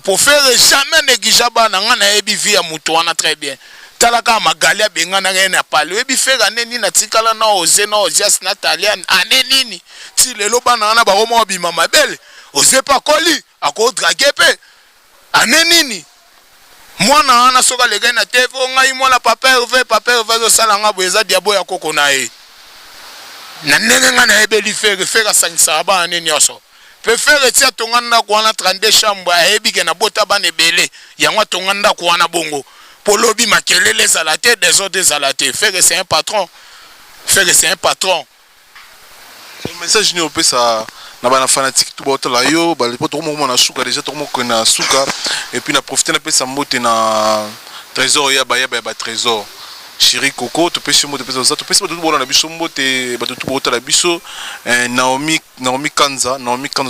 pour faire jamais négliger bana ngana ebi vie ya muto wana très bien talaka magali abengana ngena pale webi fera neni na tikala na oze na ozias na talian anenini ti lelo bana na ba roma bima mabele oze pa koli ako draguer pe anenini mwana ana soka lega na tevo ngai mwana papa Hervé zo sala nga boeza diabo ya koko na e na nenge nga na ebeli fera sangisa ba aneni oso pe fere tia tonganda ko na 32 chambre ayebi ke na bota bana belé yango tonganda ko na bongo polobi makelele zalate des autres zalate fere c'est un patron le message ni opesa na bana fanatique tout bota la yo ba lepo to mo na suka déjà to mo ko na suka et puis na profiter na pesa mbote na trésor ya ba trésor Chéri Coco to pesa mo to pesa to pesa to bona na biso mbote ba to bota la biso Naomi Kanza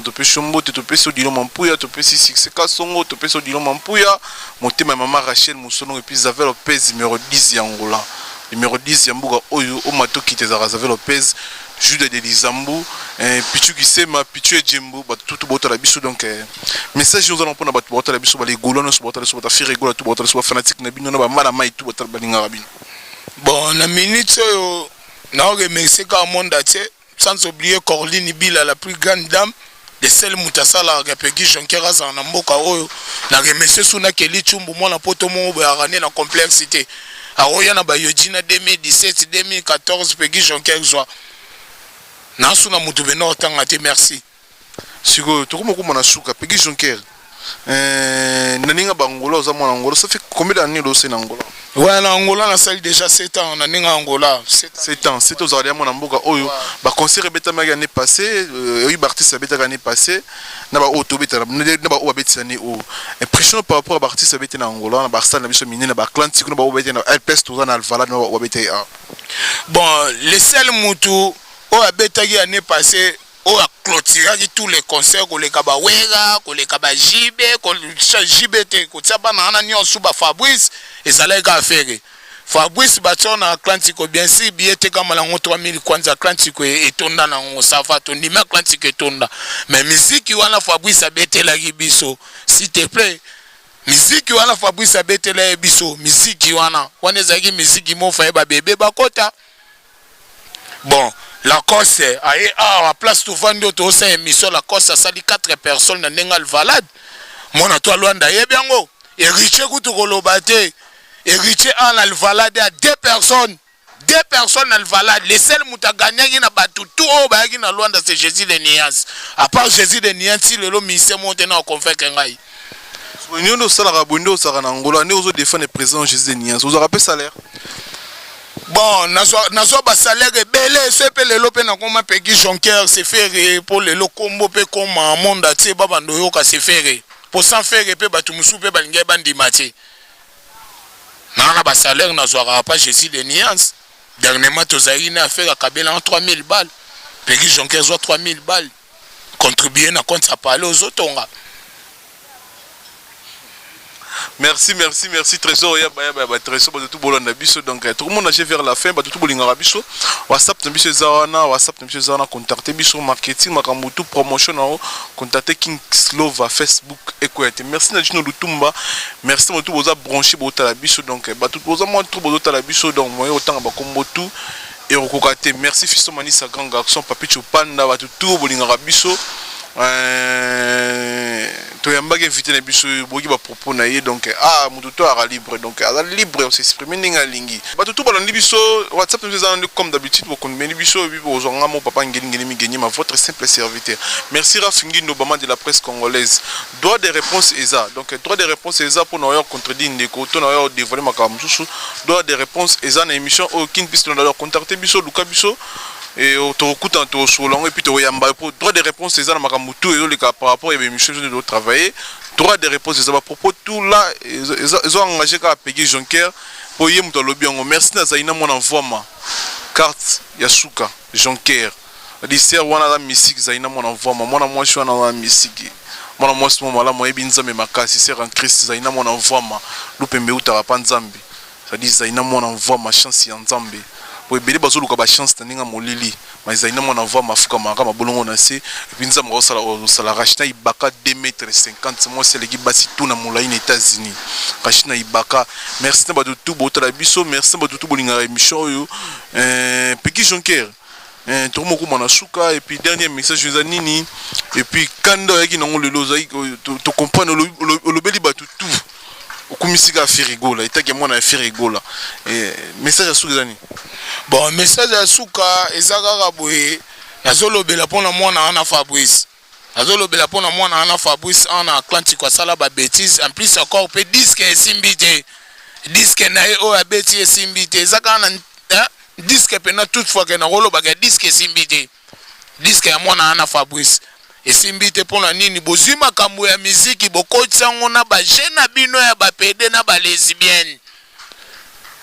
to pesa mbote to pesa dilo mampuya to pesa Sika Songo to pesa dilo mampuya motema maman Rachel Musono et puis Zavel Lopez numéro 10 ya Angola numéro 10 ya mbuga oyo o mato kite za Zavel Lopez Jude de Lizambo, Pichu Kisema, Pichu et Jimbo, tout le biso donc message nous allons prendre battre la biso les golons sur battre sur faire rigoler tout battre sur fanatique na bino na ba mala mai tout battre balinga rabino. Bon na minute na remercier ka monde atier sans oublier Corline Bila la plus grande dame de celle mutasala Peggy Jonkera za na mboka oyo na remercier suna Kelly Chumbu mwana poto mo ba rane na complexité aoya na ba yojina 2017 2014 Peggy Jonkera zo na suna mutu beno tanga te merci. Siko tokoma ko mona suka Peggy Jonkera naninga bangola za mwana Angola ça fait combien d'années lo c'est na Angola? Ouais, na Angola na sali déjà 7 ans na ninga Angola 7 ans c'est aux arrière mwana mboka oyo ba concert beta ma année passée oui artiste beta année passée na ba auto beta na ba o beta année o impression par rapport à artiste beta na Angola na ba star na biso mine na ba Atlantique na ba o beta na LPS to na Alvalade na o beta. Bon les seuls mutu o beta qui année passée on a clôturé tous les concerts ko le kaba wera ko le kaba jibe ko jibete ko tsaba na ana nyo suba Fabrice ezaleka faire Fabrice batona Atlantique bien si biete kama la 3000 kwanza Atlantique etonda na ngosafa to ndima Atlantique etonda mais musique wana Fabrice abete la biso s'il te plaît musique wana Fabrice abete la biso musique wana ezaki musique mo fa ba bébé bakota. Bon la course à place tout vendre tout ça émission la course ça dit 4 personnes dans Nengal Valade mon à toi Luanda yebiango héritier kutu kolobate héritier en Alvalade à 2 personnes à Alvalade les seuls muta gagner qui na batu tout au ba qui na Luanda c'est Jésus de Nias à part Jésus de Nias si le mise monter na conférence ngai nous nous ça la bondo ça en Angola nous aux défendre le président Jésus de Nias vous avez rappelé salaire. Bon, nazo ba salaire belé ce pe le lope na koma Peggy Jonkera se faire pour le combo pe comme monde atie baba ndo yoka se faire pour sans faire pe batu musu pe balinga bandi mati na ba salaire nazo pas Jésus de Niance dernièrement tozali na faire Kabela en 3000 balles Peggy Jonkera zo 3000 balles contribuer na compte ça parler aux autres. Merci trésor ya ba trésor ba tout bolanda biso donc tout le monde a vers la fin ba tout bolinga biso WhatsApp na biso zawana contacter biso marketing makambo tout promotion na contacter King Slova Facebook ekwete merci na Jino Lutumba merci mo tout boza branché bota la biso donc ba tout boza mo tout bota la biso donc moyo otanga ba kombo tout et okokate merci Fisto Manisa grand garçon Papi Chopanda ba tout bolinga biso to yambaki invité na biso boki ba propos na ye donc mutu to ara libre donc ala libre on s'exprimer ninga lingi bato tout balandi biso WhatsApp nous en comme d'habitude pour qu'on meni biso et puis pour zonga mo papa ngeni mi gagner ma votre simple serviteur merci Rafingi Nobama de la presse congolaise droit de réponse ESA donc droit de réponse ESA pour nous contredire ndeko to na dévoiler makamsusu droit de réponse ESA na émission aucune piste dans leur contacter biso luka biso et au coûtant au solon et puis au yamba pour droit de réponse c'est ça na makamutu et les cas par rapport à l'émission de travailler droit de réponse c'est ça à propos tout là ils ont engagé qu'à Peggy Jonkera pour y muto lobby on merci na zaina mon envoi ma carte Yasuka Jonkera lycée wana la musique zaina mon envoi moi je suis dans la musique moi ce moment là moi ebinza me makasi c'est en Christ zaina mon envoi ma lupembe utara panzambi ça dit zaina mon envoi ma chance ya nzambe pour bébé bazo luka ba chance taninga molili mais zaina mon envoi mafuka maka mabolongo na se binza mo sala rachina ibaka 2,50 m moi c'est l'équipe basi tout na molai na États-Unis rachina ibaka merci na ba tout botala biso merci ba tout bolinga émission yo Peggy Jonkera tout le monde a suka et puis dernier message je nini et puis kando yaki nango lelo zai to comprendre le beli ba tout okumisika firigola itaki mwana firigola et message à suka zani. Bon message à suka ezaka boye nazolobela pona mwana ana Fabrice nazolobela pona mwana ana Fabrice ana Atlantique kwa sala ba bêtise en plus encore pe disque simbité disque na o abeti simbité ezaka na disque pena toutefois que na rolo ba disque simbité disque ya mwana ana Fabrice esimbite pona nini bozima kambo ya musique bokotsango na ba jeune bino ya ba PD na ba lesbienne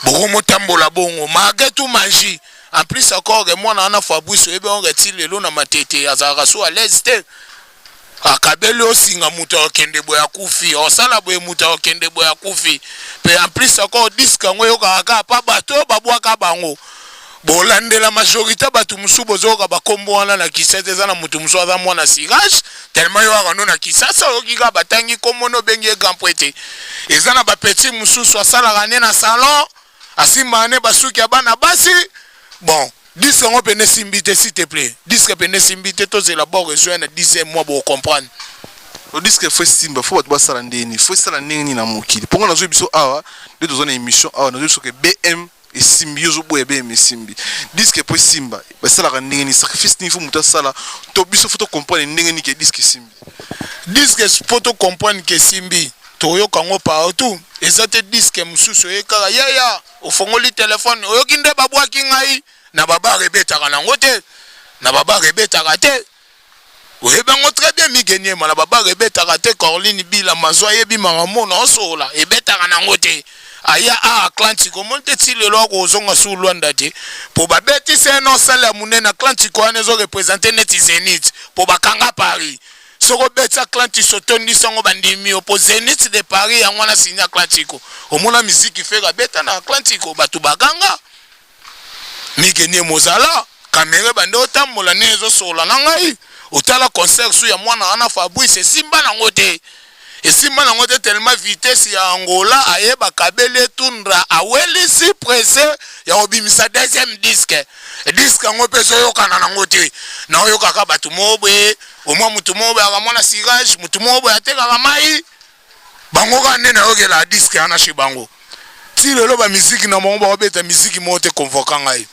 bokomo tambola bongo magetu magie en plus encore mwana ana Fabrice ebe on retile lelo na matete azaka so à l'aise te akabeli osinga muta okende boya kufi osala boye muta okende boya kufi pe en plus encore disque ngo yoka pa bato babwaka bango bolande la majorité batu musu bozoka bakombo wana na kisete za na mutu musu aza mwana sirage tellement yo akano na kisasa okika batangi komono bengi egamprete ezana ba petit musu so sala rane na salon asimane basuki abana basi bon disque on peut ne simbite s'il te plaît disque peut ne simbite to élabore rejoindre na 10e mois pour comprendre le disque faut simba faut ba sala ndeni faut sala ndeni na mokili ponga nazo biso awa de tozona émission awa nazo biso ke BM et simbi yo zo BM et simbi disque pour simba ba sala ndeni sacrifice ni faut muta sala to biso faut to comprendre ndeni ke disque simbi disque faut to comprendre que simbi toyo kango partout ezate disque mususu ekaka yaya ofongoli téléphone oyokinde babwaki ngai na baba rebetaka nango te na baba rebetaka te oyebango très bien migenie mala baba rebetaka te Caroline Bila mazwa yebi maramona osola ebetaka nango te aya a Atlantique monte ti lelo ko zonga su Luanda te po babeti se no sala munena Atlantique wana zo représenter net Zenith po bakanga Paris soko beta Atlantique sotondi sango bandimi po Zenith de Paris yango na signa Atlantique omona musique fera beta na Atlantique batu baganga migenie mozala caméra bande otambola nezo sola na ngai otala concert su ya mwana ana Fabrice simba nango te esimba nango te tellement vitesse ya Angola ayeba kabele tundra awelisi pressé ya obimisa deuxième disque ngo peso yokana nango te na oyokaka batu mobwe omwa mutu mobwe akamona sirage mutu mobwe atekaka mai bango kande na yokela disque ana shibango ti lelo ba musique na mongo ba musique mote convoquant ngai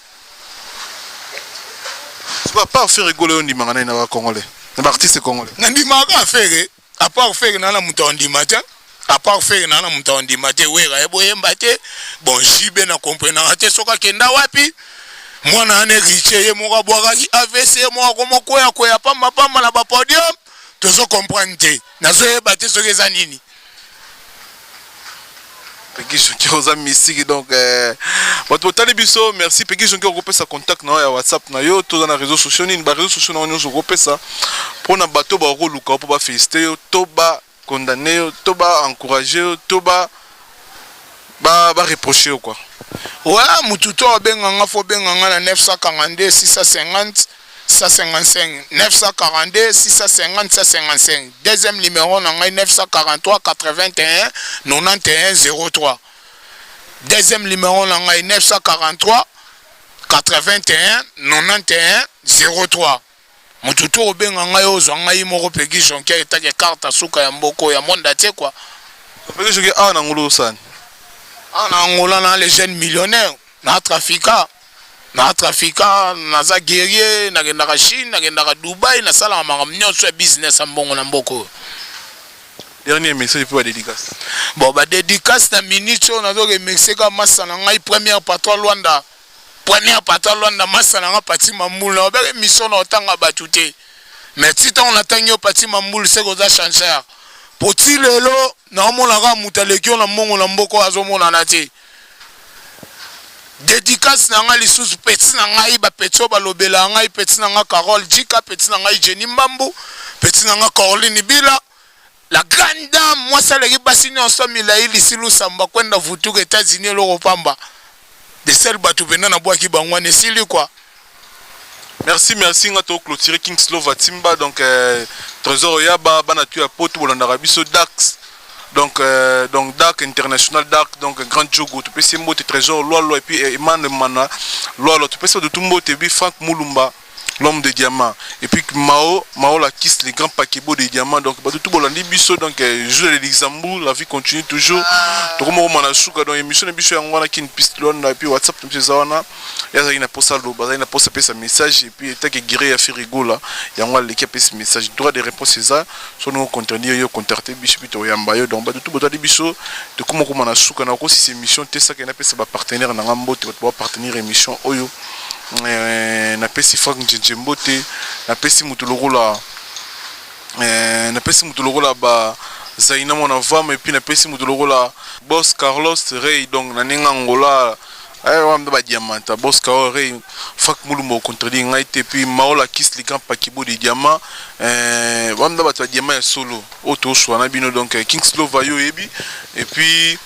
pas faire rigoler on dit mangana na congolais na artiste congolais nandi maka faire à part faire na mutu ondimata à part faire na mutu ondimata wera eboyemba te bon jibe na comprendre te soka kenda wapi mwana ane riche ye moka bwakaki AVC moka komoko ya koya pamba na ba podium tozo comprendre te nazo yeba te soki eza nini Peggy Jonki oza mystique donc bato botali biso merci Peggy Jonki okopesa contact na ya WhatsApp na yo toza na réseaux sociaux nini ba réseaux sociaux na nyonso okopesa pona bato ba koluka po ba féliciter yo to ba condamner yo to ba encourager yo to ba reprocher yo quoi ouais mutu to benganga fo benganga na 942 650 155 942 650 155 deuxième numéro na ngai 943 81 91 03 deuxième numéro na ngai 943 81 91 03 mutu to benga ngai ozwa ngai moko Peggy Jonki etake carte suka ya mboko ya monda te quoi Peggy Jonki a na ngolo sana ana ngola na les jeunes millionnaires na trafiquant naza guerrier nagendaka Chine nagendaka Dubai na sala mangam nyonso business ambongo na mboko dernier message pour la dédicace bon ba dédicace na minute on zo remercier ka massa na ngai premier patron Luanda massa na nga pati mamulu na ba mission na otanga batute mais si on attend yo pati mamulu c'est ko za changer poti lelo na mona ka mutalekio na mbongo na mboko azomona na te dédicace na nga lisusu petit na ngai ba petio balobela ngai petit na nga Carole Jika petit na ngai Jenny Mbambu petit na nga Caroline Bila la grande dame moi ça le basi nyonso milai lisilu samba kwenda vutuka États-Unis loko pamba de sel batu pena na bwaki bangwane sili quoi merci ngato clôturer King Slow Vatimba donc trésor yaba bana tu apoto bolanda biso Dax donc Dark International Dark donc Grand Jogo tu peux c'est mot trésor lolo et puis Eman Mana lolo tu peux c'est de tout mot et puis Frank Mulumba l'homme de diamant et puis Mao la kiss les grands paquets de diamants donc bah tout bolandi biso donc joue les Luxembourg la vie continue toujours to comme on a suka dans émission biso ngwana kin piste lona et puis WhatsApp tu sais wana ya ina posa lo baza ina posa pesa message et puis ta que guérir ya faire rigola ya ngwa l'équipe pesa message droit de réponse ça sur nos contenus yo contacter biso to yamba yo donc bah tout bolandi biso to comme on a suka na ko si émission te ça que na pesa ba partenaire na ngambo te ba partenaire émission oyo na pesi Frank Njembote na pesi mutulogula ba Zaina mona vama et puis na pesi mutulogula boss Carlos Rey donc na ninga ngola wamda ba diamanta boss Carlos Rey Frank Mulumba contredit ngai te puis Maola kiss les camp pakibo de diamant wamda ba diamant solo auto choix na bino donc King Slow Vayo ebi et puis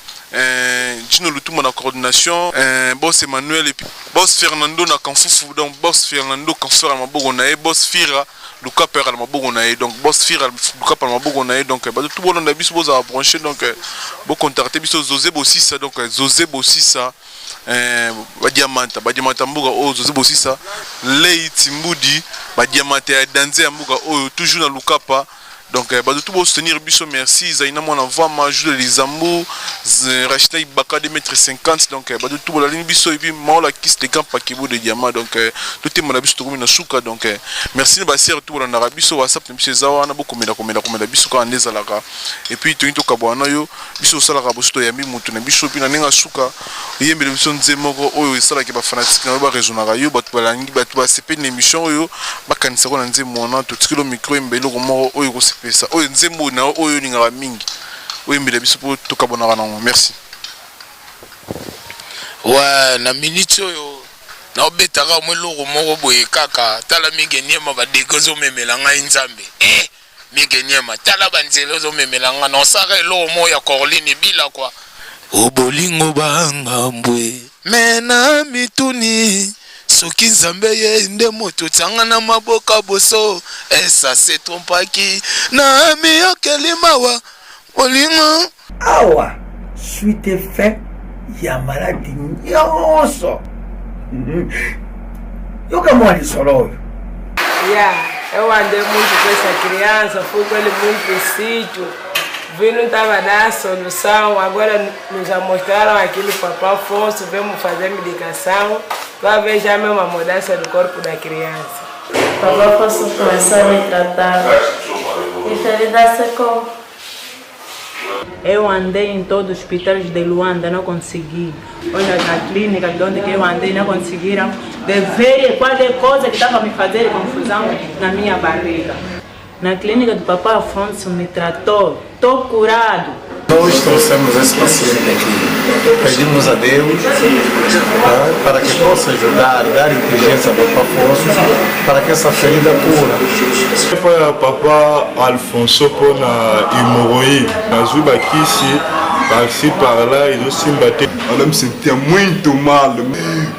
Gino Lutuma na coordination, boss Emmanuel et puis boss Fernando na Kanfufu, donc boss Fernando Kanfera Mabogo nae, boss Fira Luka Pera Mabogo nae, donc boss Fira Luka Pera Mabogo nae, donc tout le monde a bis boss à brancher, donc bon contacter biso Zosé Bossissa, donc Zosé Bossissa, Badiamanta Mbuga, oh Zosé Bossissa, Lei Timbudi, Badiamanta Danze Mbuga, oh toujours na Lukapa. Donc, tout pour soutenir Bisso, merci. Zaina Mwana Vama, Jules Lizambo, Rachita Ibaka de mètres 50. Donc, tout pour la ligne Bisso et puis Maola Kiss les camps Pakibo de Diama. Donc, tout est mon abus de Rumina Souka. Donc, merci de passer tout pour l'Anara Bisso, WhatsApp, Bisso Zawa, Nabo Komeda Bisso quand on est à la gare. Et puis, tout est au Kaboanayo, Bisso Salara Bosto Yami, Moutuna Bisso, puis Nanenga Souka, Yembe de Bisso Nzemoro, Oyo, Salaki Bafanatique, Naba Rezonarayo, Batualangi, Batua CP, une émission, Oyo, Bakanisako Nzemona, tout ce que le micro, Mbelo, Romoro, Oyo, pesa oyo nzembo na oyo ningala mingi oyo mbela biso po tokabona kana merci ouais na minute oyo na obetaka mweloko moko boye kaka tala mingeniema badekozo memela ngai nzambe mingeniema tala banzelo zo memela ngai na osaka eloko mo ya Corline bila kwa obolingo banga mbwe mena mituni soki nzambe ye nde moto tanga na maboka boso esa se trompaki na miyokeli mawa olingo awa suite effet ya maladi nyonso yoka mwa lisolo oyo eu andei muito com essa criança, fui com ele muito sítio, vi não estava dando solução, agora nos mostraram aquilo para o Papa Afonso, vamos fazer medicação, vai ver já mesmo a mudança do corpo da criança. O Papa Afonso começou a me tratar, enfermidade secou. Eu andei em todos os hospitais de Luanda, não consegui. Olha, na clínica de onde eu andei, não conseguiram de ver qualquer coisa que estava me fazendo confusão na minha barriga. Na clínica do Papa Afonso me tratou, estou curado. Nós trouxemos esse paciente aqui, pedimos a Deus para que possa ajudar, dar inteligência ao Papa Afonso, para que essa ferida cura. Foi o Papa Alfonso pour na hemorroïde, na Zuba Kissi, par-ci par-là, e se bateu. Ela me sentia muito mal,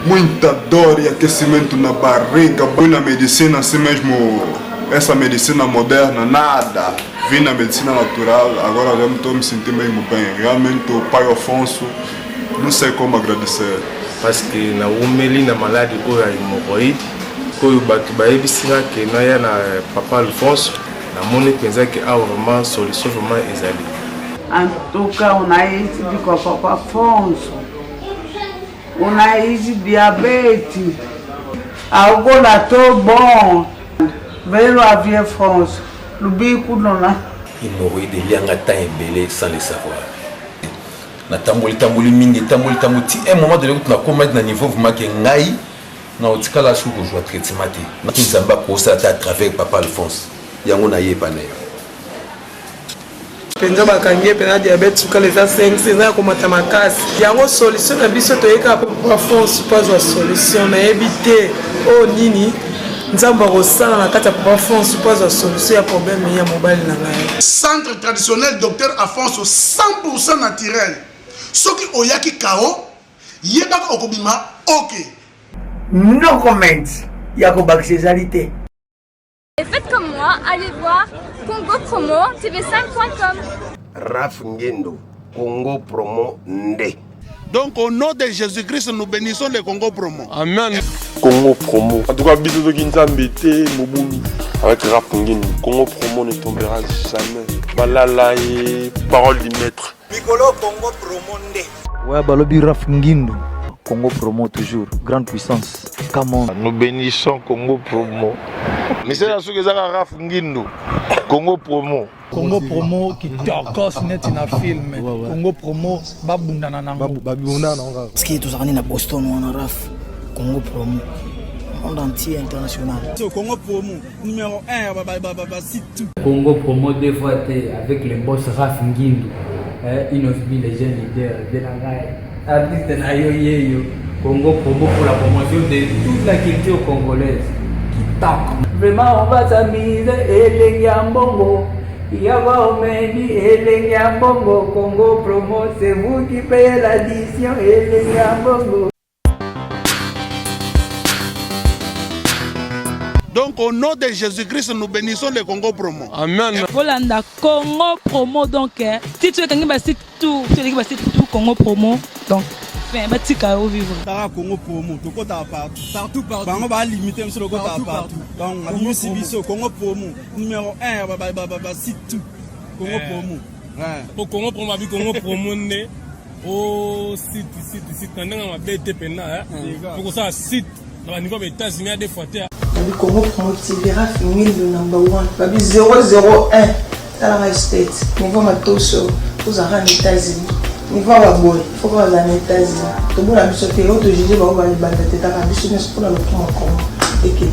muita dor e aquecimento na barriga. Fui na medicina assim mesmo, essa medicina moderna, nada. Vim na medicina natural, agora já estou me sentindo mesmo bem. Realmente o pai Afonso, não sei como agradecer. Parce que na umeli na maladie ou a hemorroïde, koyo batu bayebisinga que na ya na Papa Alfonso, na moni pensa que a vraiment solution vraiment ezali. En tout cas, on a eu du Papa Afonso, on a eu du diabète, agora tô bom, veio a Via Afonso. Hemorroïde lianga temps ebele sans le savoir. Na tamboli mingi tamboli ti un moment donné na commettre na niveau vraiment que ngai na otikala sou ko joie traitement te. Na nzamba ko ça à travers Papa Alphonse. Yango na yeba na yo. Penza bakangie pena diabète suka les 5 c'est ko mata makasi. Yango solution na biso to yeka Papa Alphonse pas une solution na éviter oh nini Nzamba rosala na kata Papa Afonso pas une solution ya problème ya mobile na ngai. Centre traditionnel Docteur Afonso 100% naturel. Soki oyaki kao yebaka okobima OK. No comment. Yako bakcésalité. Et faites comme moi, allez voir Congo Promo tv5.com. Raf Ngendo, Congo Promo Nde. Donc au nom de Jésus-Christ, nous bénissons le Congo Promo. Amen. Congo Promo. En tout cas, bisous de Nzambe Moboulou. Avec Rap Ngendo, Congo Promo ne tombera jamais. Malala et parole du maître. Piccolo Congo Promo Nde. Ouais, Balobi Raf Ngendo. Congo Promo toujours, grande puissance. Come on. Nous bénissons Congo Promo. Monsieur Assoukezaka Raf Ngendo, Congo Promo. Congo Promo qui torcos net na film. Congo Promo babundana nango. Babundana nango. Ce qui est tous na Boston on a Raf. Congo Promo. Monde entier international. Congo Promo numéro 1 site. Congo Promo dévoté avec le boss Raf Ngendo. Une of les jeunes leaders de la Gaïa. Artiste na yo. Congo Promo pour la promotion de toute la culture congolaise qui tape. Vraiment on va s'amuser et les Yambongo. Yawa Omeni, Elenia Bongo, Congo Promo, c'est vous qui payez l'addition, Elenia Bongo. Donc au nom de Jésus-Christ, nous bénissons le Congo Promo. Amen. Volanda Congo Promo donc si tu es quelqu'un qui tout, tu es tout Congo Promo donc enfin batika au vivre. Tara Congo Promo, tu côté partout. Bango ba limiter monsieur le côté partout. Donc Congo Promo, Congo Promo numéro 1 ba site tout Congo Promo. Ouais. Pour Congo Promo abi Congo Promo né au site ndanga ma BTP na pour ça site dans niveau des États-Unis des fois le Congo Promo TV Raf Ngindu #1 babi 001 dans la state niveau matoso aux États-Unis niveau wa boy faut pas les États-Unis to bona biso te auto jije ba ba libanda te ta biso ne pour le Congo et que